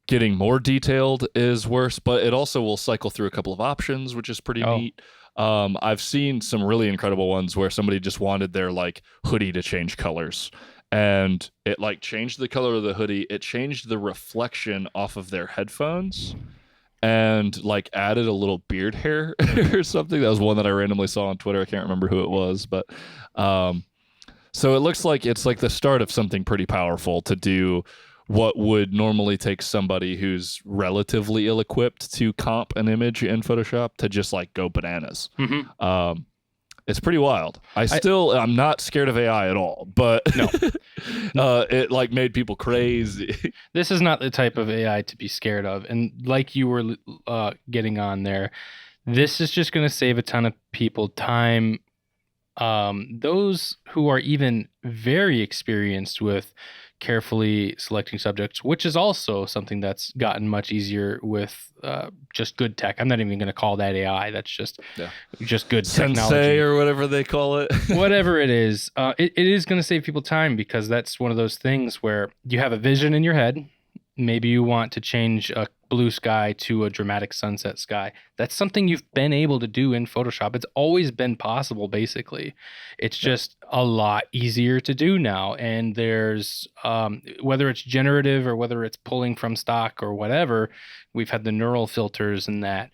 S1: Getting more detailed is worse, but it also will cycle through a couple of options, which is pretty neat. I've seen some really incredible ones where somebody just wanted their like hoodie to change colors, and it like changed the color of the hoodie. It changed the reflection off of their headphones and like added a little beard hair or something. That was one that I randomly saw on Twitter. I can't remember who it was, but so it looks like it's like the start of something pretty powerful to do what would normally take somebody who's relatively ill-equipped to comp an image in Photoshop to just like go bananas.
S2: Mm-hmm.
S1: It's pretty wild. I'm not scared of AI at all, but
S2: no.
S1: It like made people crazy.
S2: This is not the type of AI to be scared of. And like you were getting on there, this is just going to save a ton of people time those who are even very experienced with carefully selecting subjects, which is also something that's gotten much easier with just good tech. I'm not even going to call that AI. That's
S1: Yeah.
S2: just good
S1: Sensei
S2: technology.
S1: or whatever they call it.
S2: Whatever it is, it is going to save people time, because that's one of those things where you have a vision in your head. Maybe you want to change a blue sky to a dramatic sunset sky. That's something you've been able to do in Photoshop. It's always been possible, basically. It's just a lot easier to do now. And there's, whether it's generative or whether it's pulling from stock or whatever, we've had the neural filters and that.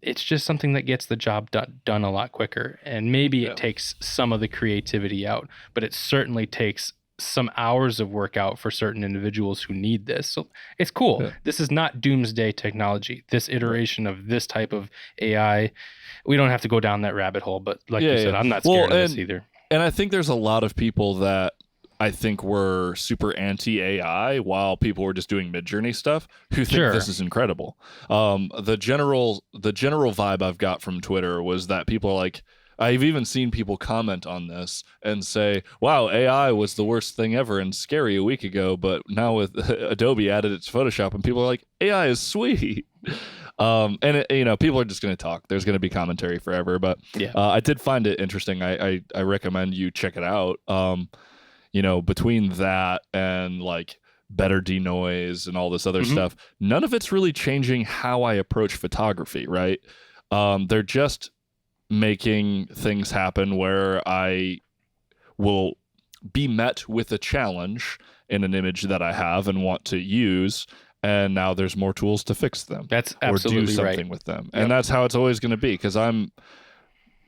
S2: It's just something that gets the job done a lot quicker. And maybe it takes some of the creativity out, but it certainly takes some hours of work out for certain individuals who need this. So it's cool. Yeah. This is not doomsday technology. This iteration of this type of AI, we don't have to go down that rabbit hole, but like you said, I'm not scared of this either.
S1: And I think there's a lot of people that I think were super anti-AI while people were just doing Midjourney stuff who think this is incredible. The general vibe I've got from Twitter was that people are like, I've even seen people comment on this and say, wow, AI was the worst thing ever and scary a week ago, but now with Adobe added it to Photoshop, and people are like, AI is sweet. And people are just going to talk. There's going to be commentary forever, but I did find it interesting. I recommend you check it out. Between that and like better denoise and all this other stuff, none of it's really changing how I approach photography, right? They're just making things happen where I will be met with a challenge in an image that I have and want to use, and now there's more tools to fix them.
S2: That's absolutely
S1: or do something with them. And that's how it's always going to be, because I'm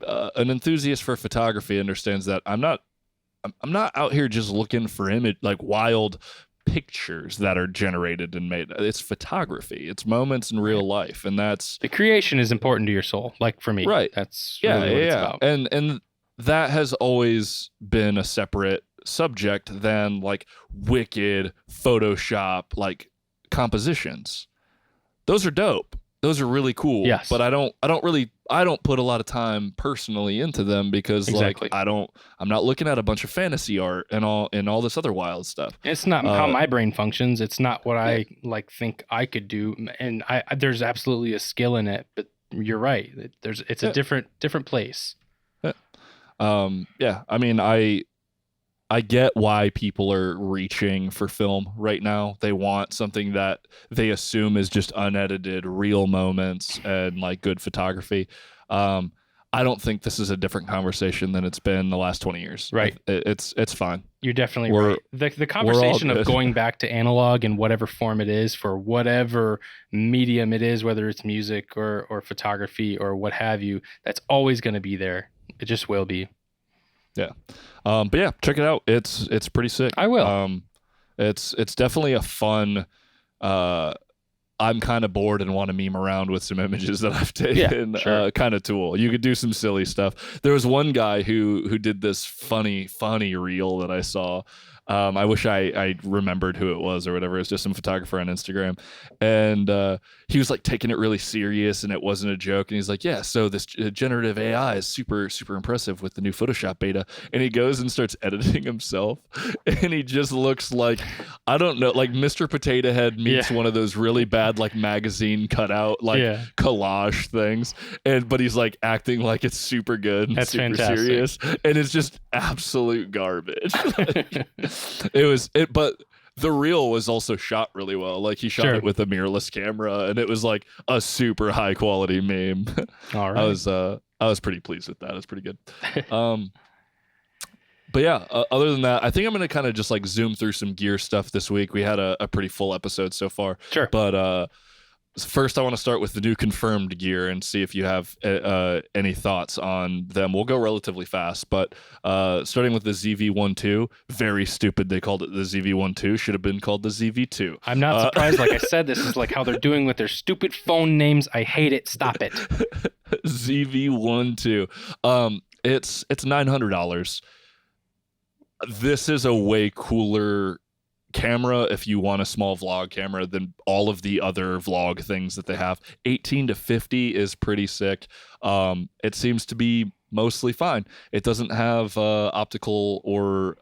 S1: an enthusiast for photography, understands that I'm not out here just looking for like wild pictures that are generated and made. It's photography. It's moments in real life, and that's
S2: the creation is important to your soul. Like for me,
S1: right?
S2: That's really what it's about.
S1: And that has always been a separate subject than like wicked Photoshop like compositions. Those are dope. Those are really cool.
S2: Yes.
S1: But I don't put a lot of time personally into them, because like I'm not looking at a bunch of fantasy art and all this other wild stuff.
S2: It's not how my brain functions. It's not what I think I could do. And there's absolutely a skill in it, but you're right. It's a different place.
S1: Yeah. I mean, I get why people are reaching for film right now. They want something that they assume is just unedited, real moments and like good photography. I don't think this is a different conversation than it's been the last 20 years.
S2: Right.
S1: It's fine.
S2: You're definitely right. The conversation of going back to analog in whatever form it is, for whatever medium it is, whether it's music or photography or what have you, that's always going to be there. It just will be.
S1: Yeah. But yeah, check it out. It's pretty sick.
S2: I will.
S1: It's definitely a fun, I'm kind of bored and want to meme around with some images that I've taken kind of tool. You could do some silly stuff. There was one guy who did this funny reel that I saw. I wish I remembered who it was or whatever. It's just some photographer on Instagram. And he was like taking it really serious, and it wasn't a joke. And he's like, yeah, so this generative AI is super, super impressive with the new Photoshop beta. And he goes and starts editing himself. And he just looks like, I don't know, like Mr. Potato Head meets one of those really bad like magazine cutout like collage things. But he's like acting like it's super good and
S2: That's
S1: super
S2: fantastic.
S1: serious. And it's just absolute garbage. But the reel was also shot really well. Like he shot it with a mirrorless camera, and it was like a super high quality meme.
S2: All right.
S1: I was pretty pleased with that. It was pretty good. But yeah, other than that, I think I'm going to kind of just like zoom through some gear stuff this week. We had a pretty full episode so far.
S2: Sure.
S1: But first, I want to start with the new confirmed gear and see if you have any thoughts on them. We'll go relatively fast, but starting with the ZV-12, very stupid. They called it the ZV-12. Should have been called the ZV-2.
S2: I'm not surprised. Like I said, this is like how they're doing with their stupid phone names. I hate it. Stop it.
S1: ZV-12. It's $900. This is a way cooler camera if you want a small vlog camera than all of the other vlog things that they have. 18 to 50 is pretty sick. It seems to be mostly fine. It doesn't have optical or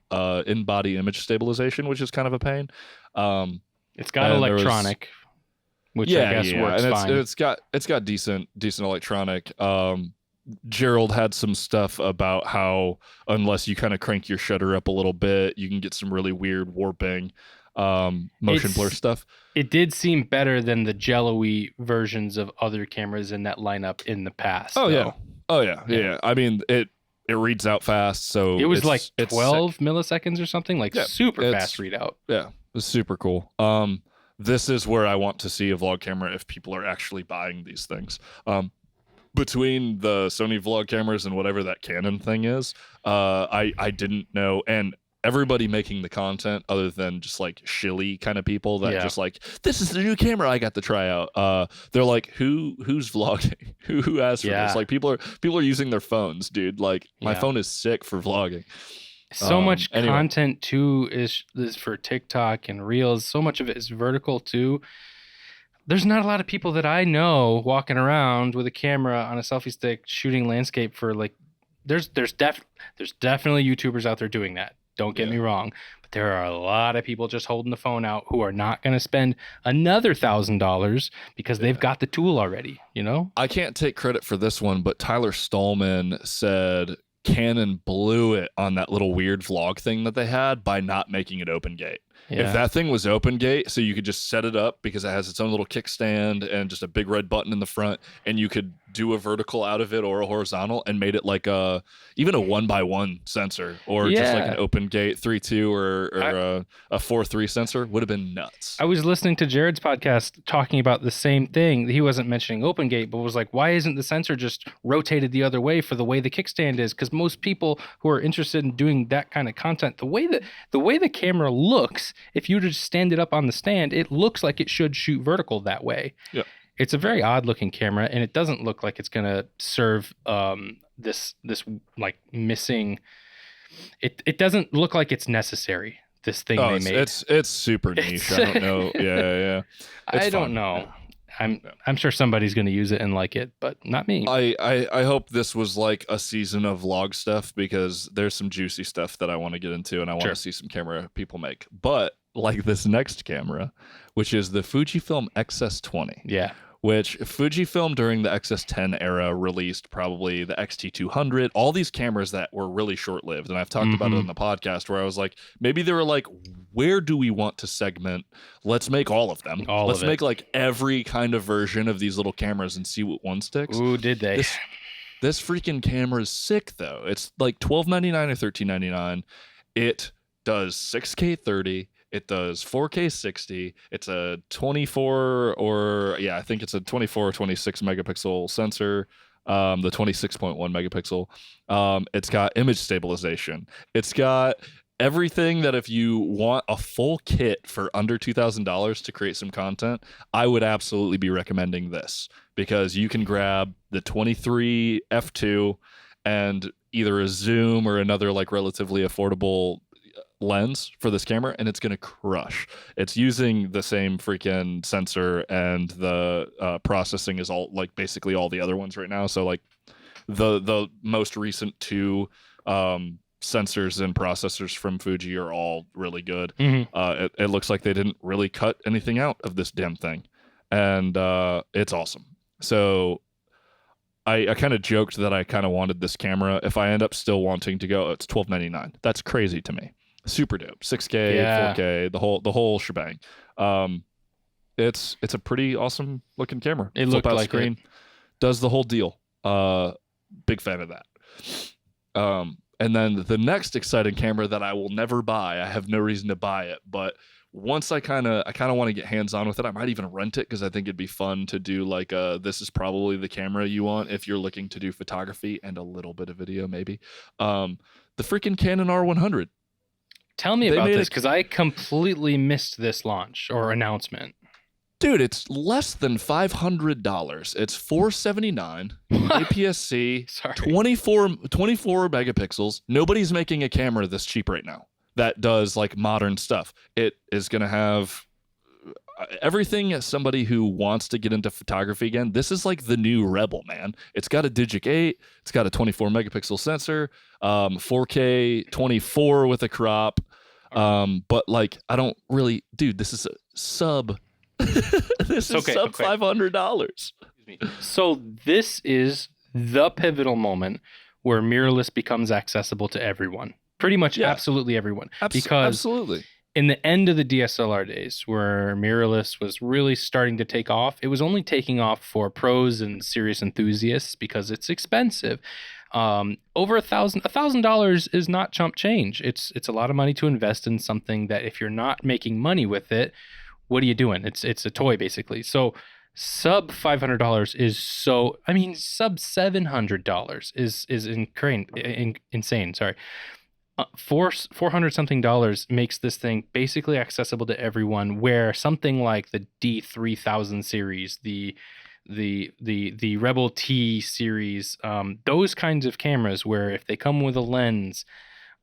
S1: in-body image stabilization, which is kind of a pain.
S2: It's got
S1: And there was
S2: electronic, which I
S1: yeah,
S2: guess
S1: yeah,
S2: works
S1: and
S2: fine.
S1: it's got decent electronic. Gerald had some stuff about how unless you kind of crank your shutter up a little bit, you can get some really weird warping, motion blur stuff.
S2: It did seem better than the jello-y versions of other cameras in that lineup in the past.
S1: Oh yeah,
S2: though.
S1: oh yeah. I mean it reads out fast, so
S2: It was
S1: it's
S2: like
S1: it's
S2: 12 milliseconds or something, like
S1: yeah,
S2: super fast readout.
S1: Yeah, it's super cool. This is where I want to see a vlog camera if people are actually buying these things. Between the Sony vlog cameras and whatever that Canon thing is, I didn't know, and everybody making the content other than just like shilly kind of people that just like, this is the new camera I got to try out. They're like, who's vlogging? Who asked for this? Like people are using their phones, dude. Like my phone is sick for vlogging.
S2: So much content too is for TikTok and Reels. So much of it is vertical too. There's not a lot of people that I know walking around with a camera on a selfie stick shooting landscape for like. There's definitely YouTubers out there doing that. Don't get me wrong, but there are a lot of people just holding the phone out who are not going to spend another $1,000 because they've got the tool already. You know,
S1: I can't take credit for this one, but Tyler Stallman said Canon blew it on that little weird vlog thing that they had by not making it open gate. Yeah. If that thing was open gate, so you could just set it up because it has its own little kickstand and just a big red button in the front, and you could do a vertical out of it or a horizontal and made it like even a 1x1 sensor or just like an open gate 3.2 or a 4.3 sensor would have been nuts.
S2: I was listening to Jared's podcast talking about the same thing. He wasn't mentioning open gate, but was like, why isn't the sensor just rotated the other way for the way the kickstand is? Because most people who are interested in doing that kind of content, the way the camera looks, if you just stand it up on the stand, it looks like it should shoot vertical that way.
S1: Yeah.
S2: It's a very odd looking camera, and it doesn't look like it's going to serve this like missing. It doesn't look like it's necessary. This thing they made.
S1: It's super niche. I don't know. Yeah.
S2: I don't know. I'm sure somebody's going to use it and like it, but not me.
S1: I hope this was like a season of vlog stuff because there's some juicy stuff that I want to get into and I want to see some camera people make. But like this next camera, which is the Fujifilm XS20.
S2: Yeah.
S1: Which Fujifilm during the XS10 era released probably the XT200, all these cameras that were really short-lived. And I've talked about it in the podcast where I was like, maybe they were like, where do we want to segment? Let's make all of them. Let's make like every kind of version of these little cameras and see what one sticks.
S2: Ooh, did they?
S1: This freaking camera is sick though. It's like $12.99 or $13.99. It does 6K 30. It does 4K 60. It's a 24 I think it's a 24 or 26 megapixel sensor. The 26.1 megapixel. It's got image stabilization. It's got everything that if you want a full kit for under $2,000 to create some content, I would absolutely be recommending this because you can grab the 23 f2 and either a zoom or another like relatively affordable lens for this camera and it's gonna crush. It's using the same freaking sensor and the processing is all like basically all the other ones right now. So like the most recent two sensors and processors from Fuji are all really good. It looks like they didn't really cut anything out of this damn thing and it's awesome. So I kind of joked that I kind of wanted this camera. If I end up still wanting to go, it's $12.99. That's crazy to me. Super dope. 6K, 4K, the whole shebang. It's a pretty awesome looking camera.
S2: It looked like screen.
S1: It does the whole deal. Big fan of that. And then the next exciting camera that I will never buy. I have no reason to buy it, but once I kind of want to get hands on with it, I might even rent it because I think it'd be fun to do like this is probably the camera you want if you're looking to do photography and a little bit of video maybe. The freaking Canon R100.
S2: Tell me about this because I completely missed this launch or announcement.
S1: Dude, it's less than $500. It's $479 APS-C, 24 megapixels. Nobody's making a camera this cheap right now that does like modern stuff. It is going to have, everything as somebody who wants to get into photography again, this is like the new Rebel, man. It's got a Digic 8, it's got a 24 megapixel sensor, 4K 24 with a crop. But like, I don't really, dude, this is a sub. This is sub $500.
S2: So this is the pivotal moment where mirrorless becomes accessible to everyone. Pretty much absolutely everyone. Because
S1: absolutely.
S2: In the end of the DSLR days, where mirrorless was really starting to take off, it was only taking off for pros and serious enthusiasts because it's expensive. Over $1,000 is not chump change. It's a lot of money to invest in something that if you're not making money with it, what are you doing? It's a toy basically. So sub $500 is sub $700 is insane. Sorry. 400 something dollars makes this thing basically accessible to everyone, where something like the D3000 series, the Rebel T series, those kinds of cameras where if they come with a lens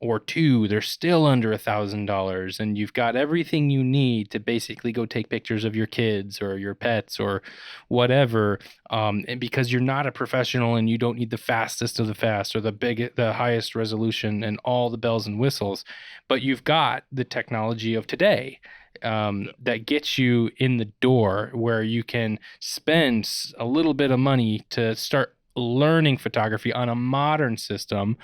S2: or two, they're still under $1,000, and you've got everything you need to basically go take pictures of your kids or your pets or whatever. And because you're not a professional and you don't need the fastest of the fast or the highest resolution and all the bells and whistles, but you've got the technology of today that gets you in the door, where you can spend a little bit of money to start learning photography on a modern system,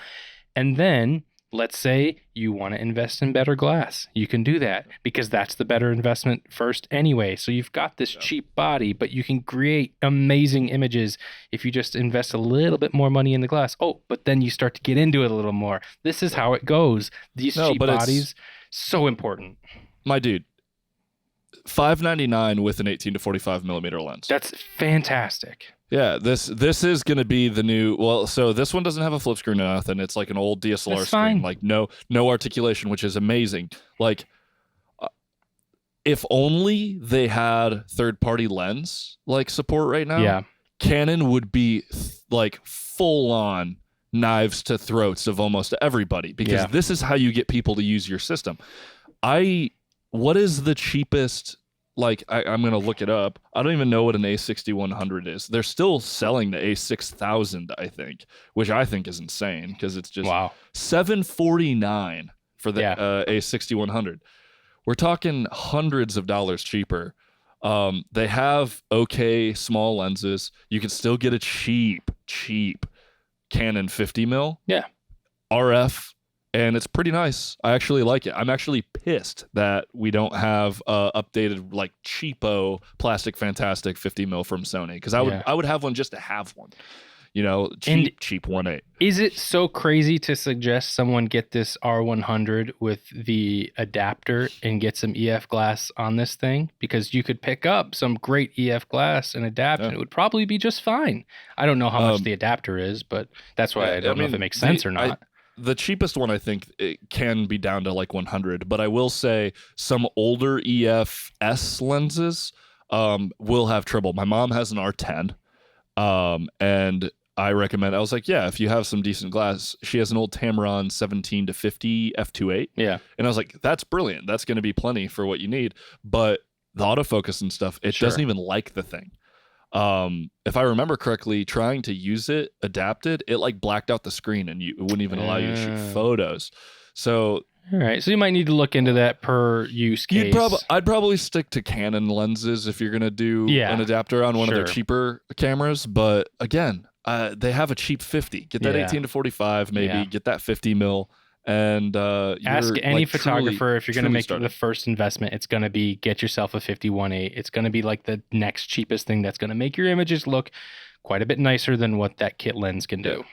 S2: and then let's say you want to invest in better glass. You can do that because that's the better investment first anyway. So you've got this cheap body, but you can create amazing images if you just invest a little bit more money in the glass. Oh, but then you start to get into it a little more. This is how it goes. These cheap bodies, so important.
S1: My dude, $599 with an 18 to 45 millimeter lens.
S2: That's fantastic.
S1: Yeah, this is going to be the new. Well, so this one doesn't have a flip screen or nothing. It's like an old DSLR
S2: That's
S1: screen,
S2: fine.
S1: like no articulation, which is amazing. Like, if only they had third-party lens like support right now.
S2: Yeah,
S1: Canon would be like full-on knives to throats of almost everybody, because this is how you get people to use your system. What is the cheapest? Like, I'm going to look it up. I don't even know what an A6100 is. They're still selling the A6000, I think, which I think is insane because it's just $749 for the A6100. We're talking hundreds of dollars cheaper. They have okay small lenses. You can still get a cheap Canon 50 mil.
S2: Yeah.
S1: RF. And it's pretty nice. I actually like it. I'm actually pissed that we don't have updated, like, cheapo plastic fantastic 50 mil from Sony, because I would have one just to have one. You know, cheap 1.8.
S2: Is it so crazy to suggest someone get this R100 with the adapter and get some EF glass on this thing? Because you could pick up some great EF glass and adapt, and it would probably be just fine. I don't know how much the adapter is, but that's why I don't know if it makes sense or not.
S1: The cheapest one, I think, it can be down to like 100, but I will say some older EF-S lenses will have trouble. My mom has an R10, and I recommend. I was like, yeah, if you have some decent glass. She has an old Tamron 17 to 50 f2.8.
S2: Yeah,
S1: and I was like, that's brilliant. That's going to be plenty for what you need. But the autofocus and stuff, it doesn't even like the thing. If I remember correctly, trying to use it adapted, it like blacked out the screen and it wouldn't even allow you to shoot photos. So
S2: all right, so you might need to look into that per use case.
S1: I'd probably stick to Canon lenses if you're gonna do an adapter on one of their cheaper cameras. But again, they have a cheap 50. Get that 18 to 45, maybe get that 50 mil. And
S2: ask any photographer if you're going to make the first investment, it's going to be get yourself a 51.8. It's going to be like the next cheapest thing that's going to make your images look quite a bit nicer than what that kit lens can do.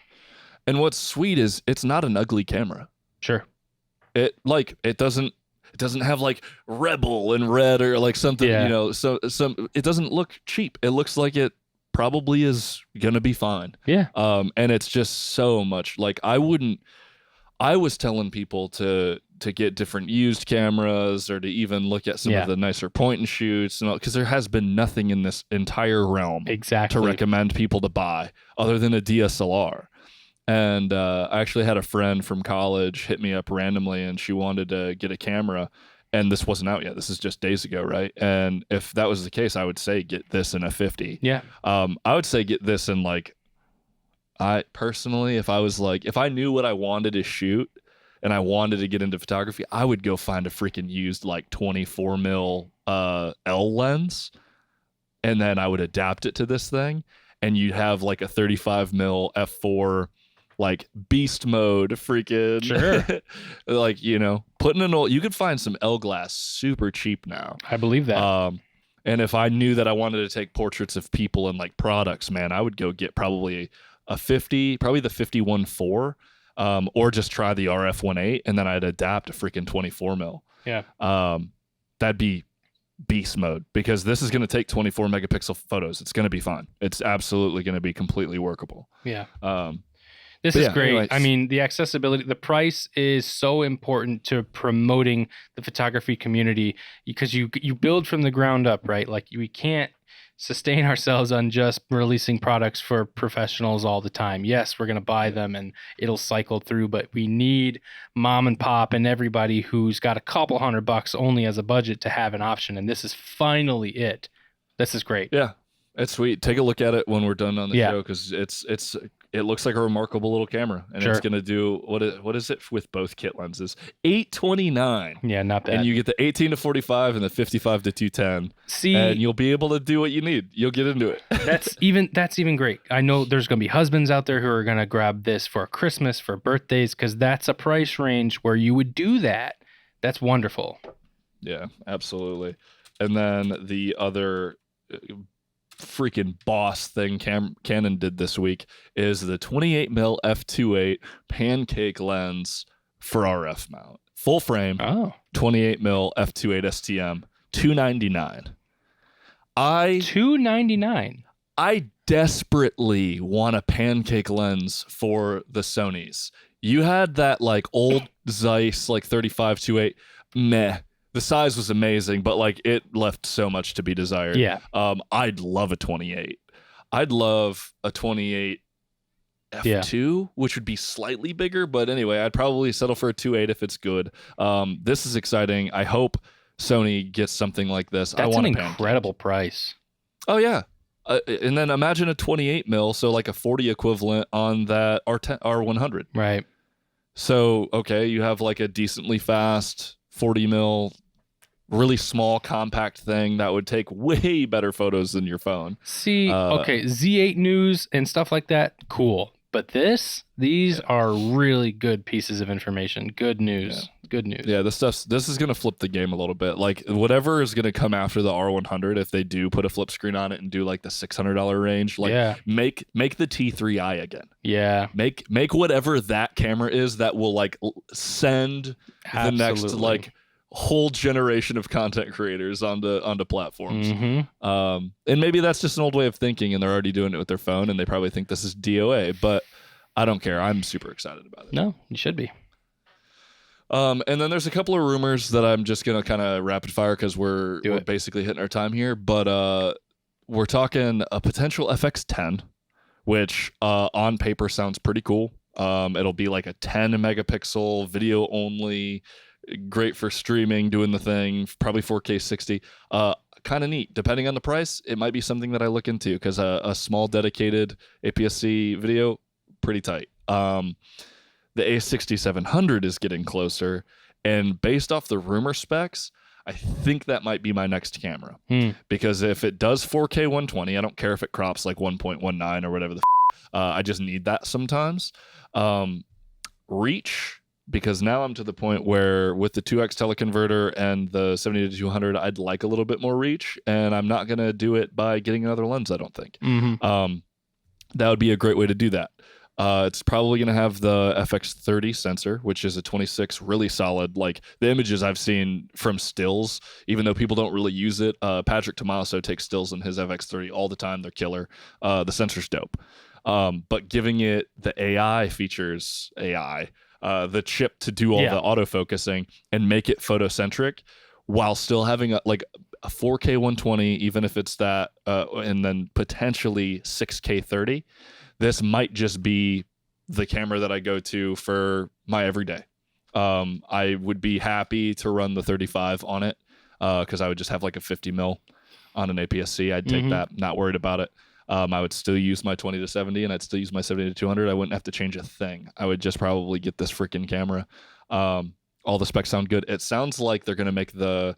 S1: And what's sweet is it's not an ugly camera.
S2: Sure.
S1: It doesn't have like Rebel and red or like something, you know, so it doesn't look cheap. It looks like it probably is going to be fine.
S2: Yeah.
S1: And it's just so much like I was telling people to get different used cameras or to even look at some of the nicer point and shoots, because there has been nothing in this entire realm to recommend people to buy other than a DSLR. And I actually had a friend from college hit me up randomly, and she wanted to get a camera. and this wasn't out yet. This is just days ago, right? And if that was the case, I would say get this in a 50.
S2: Yeah.
S1: I would say get this in like, I personally, if I knew what I wanted to shoot and I wanted to get into photography, I would go find a freaking used like 24 mil L lens, and then I would adapt it to this thing, and you'd have like a 35 mil f4 like beast mode freaking
S2: Sure.
S1: like, putting an old, you could find some L glass super cheap now.
S2: I believe that.
S1: And if I knew that I wanted to take portraits of people and like products, man, I would go get probably a 50, probably the 51.4, or just try the RF 1.8, and then I'd adapt a freaking 24 mil.
S2: Yeah.
S1: That'd be beast mode, because this is going to take 24 megapixel photos. It's going to be fine. It's absolutely going to be completely workable.
S2: Yeah.
S1: This
S2: is great. Anyways. I mean, the accessibility, the price is so important to promoting the photography community, because you build from the ground up, right? Like, we can't sustain ourselves on just releasing products for professionals all the time. Yes, we're going to buy them and it'll cycle through, but we need mom and pop and everybody who's got a couple $100 only as a budget to have an option. And this is finally it. This is great.
S1: Yeah, it's sweet. Take a look at it when we're done on the show, because it looks like a remarkable little camera, and it's going to do what is it with both kit lenses? $829.
S2: Yeah, not bad.
S1: And you get the 18 to 45 and the 55 to 210.
S2: See,
S1: and you'll be able to do what you need. You'll get into it.
S2: That's even great. I know there's going to be husbands out there who are going to grab this for Christmas, for birthdays, because that's a price range where you would do that. That's wonderful.
S1: Yeah, absolutely. And then the other freaking boss thing Canon did this week is the 28 mil f2.8 pancake lens for RF mount, full frame. 28 mil f2.8 STM, $299.
S2: $299.
S1: I desperately want a pancake lens for the Sonys. You had that like old Zeiss like 35-2.8, meh. The size was amazing, but like it left so much to be desired.
S2: Yeah.
S1: I'd love a 28. I'd love a 28 f2, which would be slightly bigger, but anyway, I'd probably settle for a 2.8 if it's good. This is exciting. I hope Sony gets something like this.
S2: That's
S1: I want
S2: an incredible price.
S1: Oh yeah. And then imagine a 28 mil, so like a 40 equivalent on that R100.
S2: Right.
S1: So, okay, you have like a decently fast 40 mil, really small compact thing that would take way better photos than your phone.
S2: See, okay, Z8 news and stuff like that, cool. But these are really good pieces of information. Good news.
S1: Yeah.
S2: Good news.
S1: Yeah, this is going to flip the game a little bit. Like, whatever is going to come after the R100, if they do put a flip screen on it and do like the $600 range, like make the T3i again.
S2: Yeah.
S1: Make whatever that camera is that will like send the next like whole generation of content creators onto platforms.
S2: Mm-hmm.
S1: And maybe that's just an old way of thinking, and they're already doing it with their phone, and they probably think this is DOA, but I don't care. I'm super excited about it.
S2: No, you should be.
S1: And then there's a couple of rumors that I'm just gonna kind of rapid fire because we're basically hitting our time here. But we're talking a potential FX10, which on paper sounds pretty cool. It'll be like a 10 megapixel video only, great for streaming, doing the thing, probably 4K 60. Kind of neat. Depending on the price, it might be something that I look into, because a small dedicated APS-C video, pretty tight. The A6700 is getting closer, and based off the rumor specs, I think that might be my next camera. Because if it does 4K 120, I don't care if it crops like 1.19 or whatever I just need that sometimes. Reach, because now I'm to the point where with the 2x teleconverter and the 70-200, I'd like a little bit more reach, and I'm not going to do it by getting another lens, I don't think. That would be a great way to do that. It's probably going to have the FX30 sensor, which is a 26, really solid. Like, the images I've seen from stills, even though people don't really use it, Patrick Tomaso takes stills in his FX30 all the time. They're killer. The sensor's dope. But giving it the AI features, the chip to do all the autofocusing and make it photocentric while still having a 4K 120, even if it's that, and then potentially 6K 30. This might just be the camera that I go to for my everyday. I would be happy to run the 35 on it because I would just have like a 50 mil on an APS-C. I'd take that, not worried about it. I would still use my 20 to 70 and I'd still use my 70 to 200. I wouldn't have to change a thing. I would just probably get this freaking camera. All the specs sound good. It sounds like they're going to make the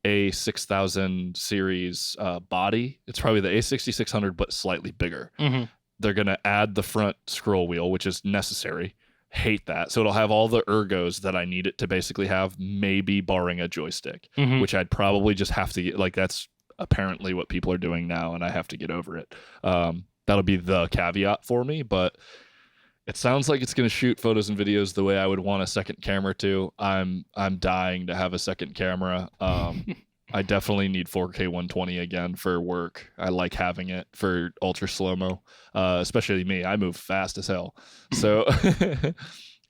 S1: A6000 series body. It's probably the A6600, but slightly bigger. They're going to add the front scroll wheel, which is necessary. Hate that. So it'll have all the ergos that I need it to basically have, maybe barring a joystick, which I'd probably just have to get. Like, that's apparently what people are doing now, and I have to get over it. That'll be the caveat for me, but it sounds like it's going to shoot photos and videos the way I would want a second camera to. I'm dying to have a second camera. I definitely need 4K 120 again for work. I like having it for ultra slow-mo, especially me. I move fast as hell. So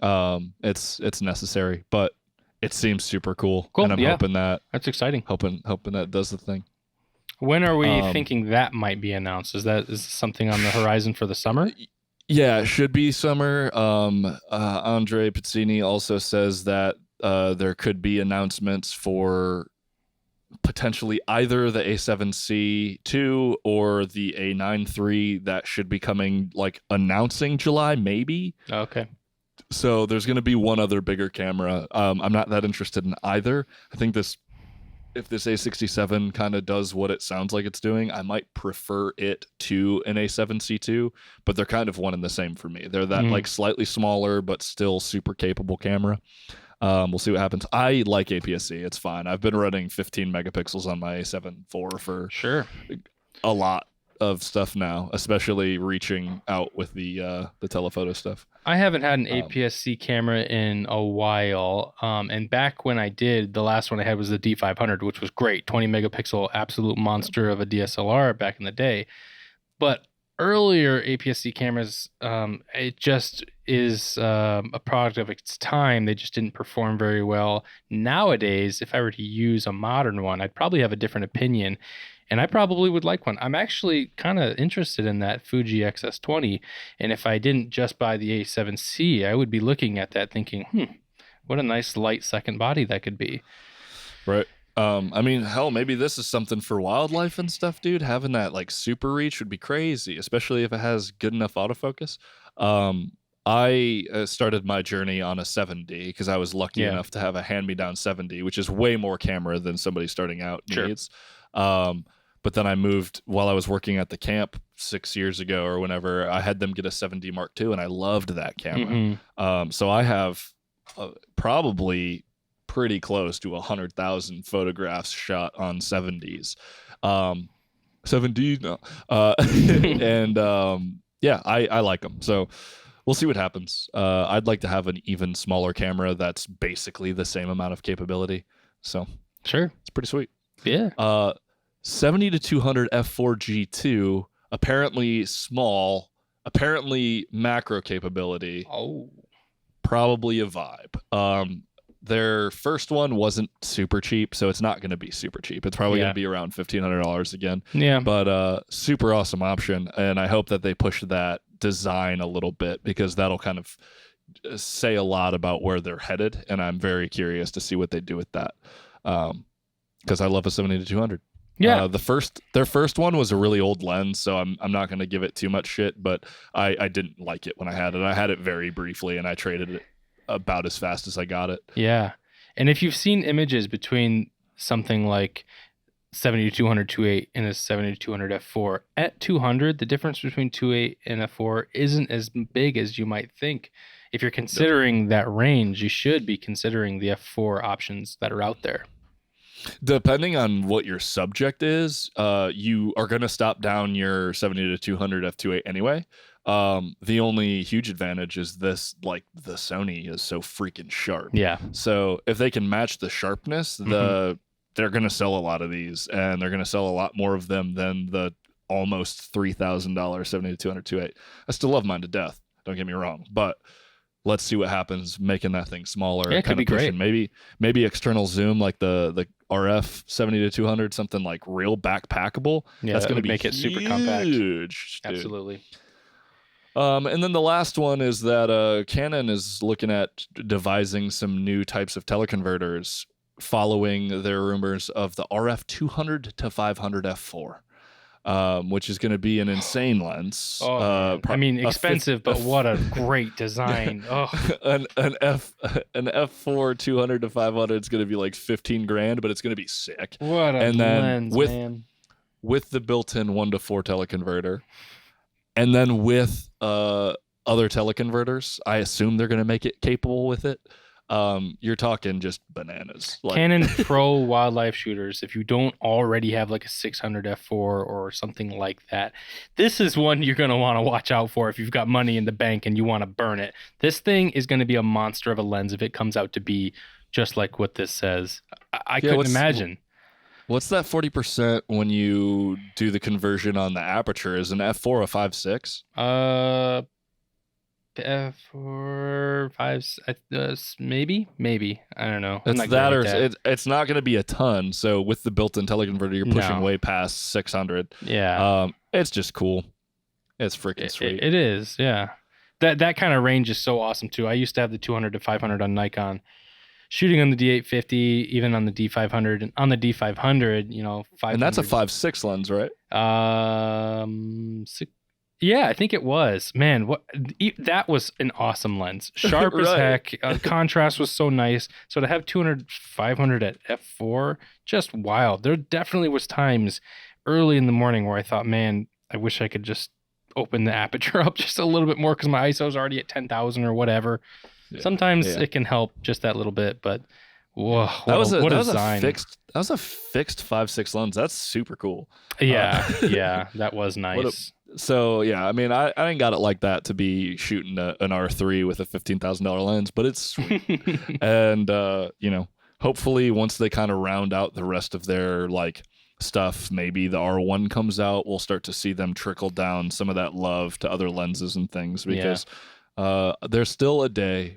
S1: it's necessary, but it seems super cool. And I'm hoping
S2: that's exciting.
S1: Hoping that does the thing.
S2: When are we thinking that might be announced? Is something on the horizon for the summer?
S1: Yeah, it should be summer. Andre Pizzini also says that there could be announcements for potentially either the A7C2 or the A9 III that should be coming, like, announcing July, maybe.
S2: Okay.
S1: So there's going to be one other bigger camera. I'm not that interested in either. I think if this A67 kind of does what it sounds like it's doing, I might prefer it to an A7C2, but they're kind of one and the same for me. They're that like slightly smaller, but still super capable camera. We'll see what happens. I like APS-C. It's fine. I've been running 15 megapixels on my A7 IV for a lot of stuff now, especially reaching out with the telephoto stuff.
S2: I haven't had an APS-C camera in a while, and back when I did, the last one I had was the D500, which was great, 20 megapixel, absolute monster of a DSLR back in the day. But earlier APS-C cameras, it just is a product of its time. They just didn't perform very well. Nowadays, if I were to use a modern one, I'd probably have a different opinion. And I probably would like one. I'm actually kind of interested in that Fuji XS20. And if I didn't just buy the A7C, I would be looking at that thinking, what a nice light second body that could be.
S1: Right. I mean, hell, maybe this is something for wildlife and stuff, dude. Having that like super reach would be crazy, especially if it has good enough autofocus. I started my journey on a 7D because I was lucky enough to have a hand-me-down 7D, which is way more camera than somebody starting out needs. But then I moved while I was working at the camp 6 years ago or whenever. I had them get a 7D Mark II, and I loved that camera. So I have probably pretty close to 100,000 photographs shot on 7Ds. 7D, no. And I like them. So we'll see what happens. I'd like to have an even smaller camera that's basically the same amount of capability. So it's pretty sweet.
S2: Yeah.
S1: 70 to 200 f4G2, apparently small, apparently macro capability. Probably a vibe. Their first one wasn't super cheap, so it's not going to be super cheap. It's probably going to be around $1,500 again.
S2: Yeah.
S1: But super awesome option, and I hope that they push that design a little bit because that'll kind of say a lot about where they're headed, and I'm very curious to see what they do with that because I love a 70 to 200.
S2: Yeah.
S1: Their first one was a really old lens, so I'm not going to give it too much shit, but I didn't like it when I had it. I had it very briefly, and I traded it about as fast as I got it.
S2: Yeah. And if you've seen images between something like 70 to 200 2.8 and a 70 to 200 f4, at 200, the difference between 2.8 and f4 isn't as big as you might think. If you're considering that range, you should be considering the f4 options that are out there.
S1: Depending on what your subject is, you are going to stop down your 70 to 200 f2.8 anyway. The only huge advantage is this, like, the Sony is so freaking sharp.
S2: Yeah.
S1: So if they can match the sharpness, they're going to sell a lot of these, and they're going to sell a lot more of them than the almost $3,000 70 to 200 2.8. I still love mine to death. Don't get me wrong, but let's see what happens making that thing smaller.
S2: Yeah, it could be great.
S1: Maybe external zoom like the RF 70 to 200, something like real backpackable.
S2: Yeah,
S1: that's going to
S2: make it super compact.
S1: Huge.
S2: Absolutely.
S1: And then the last one is that Canon is looking at devising some new types of teleconverters following their rumors of the RF 200 to 500 f4. Which is going to be an insane lens.
S2: Oh, I mean, expensive, but what a great design. Oh,
S1: an f4 200 to 500 is going to be like 15 grand, but it's going to be sick.
S2: what a
S1: And then
S2: lens,
S1: with
S2: man.
S1: with the built-in 1 to 4 teleconverter, and then with other teleconverters, I assume they're going to make it capable with it. You're talking just bananas. Like,
S2: Canon Pro wildlife shooters, if you don't already have like a 600 f4 or something like that, this is one you're going to want to watch out for if you've got money in the bank and you want to burn it. This thing is going to be a monster of a lens if it comes out to be just like what this says. I couldn't imagine.
S1: What's that 40% when you do the conversion on the aperture? Is an f4 a 5.6?
S2: F4, 5, maybe. I don't know.
S1: It's that, or it's not going to be a ton. So with the built-in teleconverter, you're pushing way past 600.
S2: Yeah.
S1: It's just cool. It's freaking sweet.
S2: It is. Yeah. That kind of range is so awesome too. I used to have the 200 to 500 on Nikon, shooting on the D850, even on the D500, and on the D500, 500.
S1: And that's a 5.6 lens, right?
S2: Yeah, I think it was. Man, that was an awesome lens. Sharp as heck. Contrast was so nice. So to have 200, 500 at f4, just wild. There definitely was times early in the morning where I thought, man, I wish I could just open the aperture up just a little bit more because my ISO is already at 10,000 or whatever. Yeah. Sometimes it can help just that little bit, but whoa, that was a
S1: fixed 5.6 lens. That's super cool.
S2: Yeah, that was nice.
S1: So yeah, I mean, I ain't got it like that to be shooting an R3 with a $15,000 lens, but it's sweet. And hopefully once they kind of round out the rest of their like stuff, maybe the R1 comes out, we'll start to see them trickle down some of that love to other lenses and things, because there's still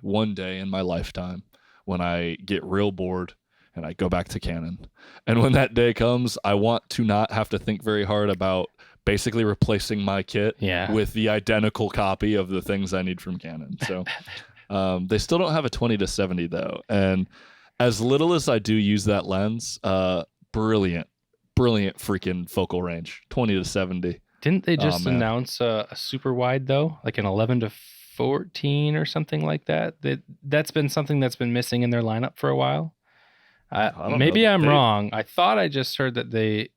S1: one day in my lifetime when I get real bored and I go back to Canon. And when that day comes, I want to not have to think very hard about basically replacing my kit with the identical copy of the things I need from Canon. So they still don't have a 20 to 70 though. And as little as I do use that lens, brilliant freaking focal range, 20 to 70.
S2: Didn't they just announce a super wide though? Like an 11 to 14 or something like that? That's been something that's been missing in their lineup for a while. Maybe I'm wrong. I thought I just heard that they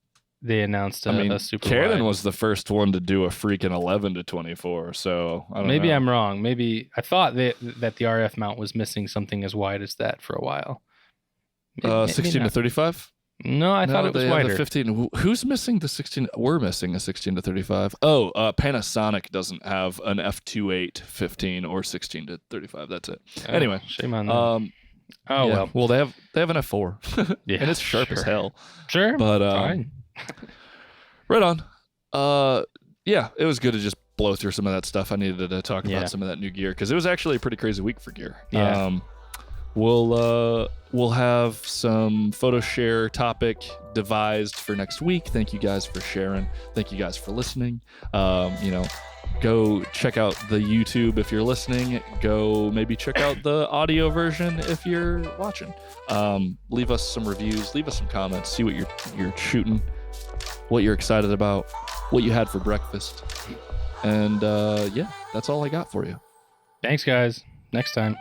S2: announced a super
S1: Canon
S2: wide.
S1: Was the first one to do a freaking 11 to 24, so I don't know.
S2: I'm wrong. Maybe I thought that the RF mount was missing something as wide as that for a while.
S1: 16 to 35?
S2: No, I thought it was wider.
S1: 15. Who's missing the 16? We're missing a 16 to 35. Oh, Panasonic doesn't have an f2.8 15 or 16 to 35. That's it. Anyway,
S2: shame on them.
S1: Well, they have an f4, and it's sharp as hell.
S2: Sure,
S1: but
S2: fine.
S1: Right on. It was good to just blow through some of that stuff. I needed to talk about some of that new gear because it was actually a pretty crazy week for gear.
S2: Yeah.
S1: We'll have some Photoshare topic devised for next week. Thank you guys for sharing. Thank you guys for listening. Go check out the YouTube if you're listening. Go maybe check out the audio version if you're watching. Leave us some reviews. Leave us some comments. See what you're shooting, what you're excited about, what you had for breakfast. And that's all I got for you.
S2: Thanks, guys. Next time.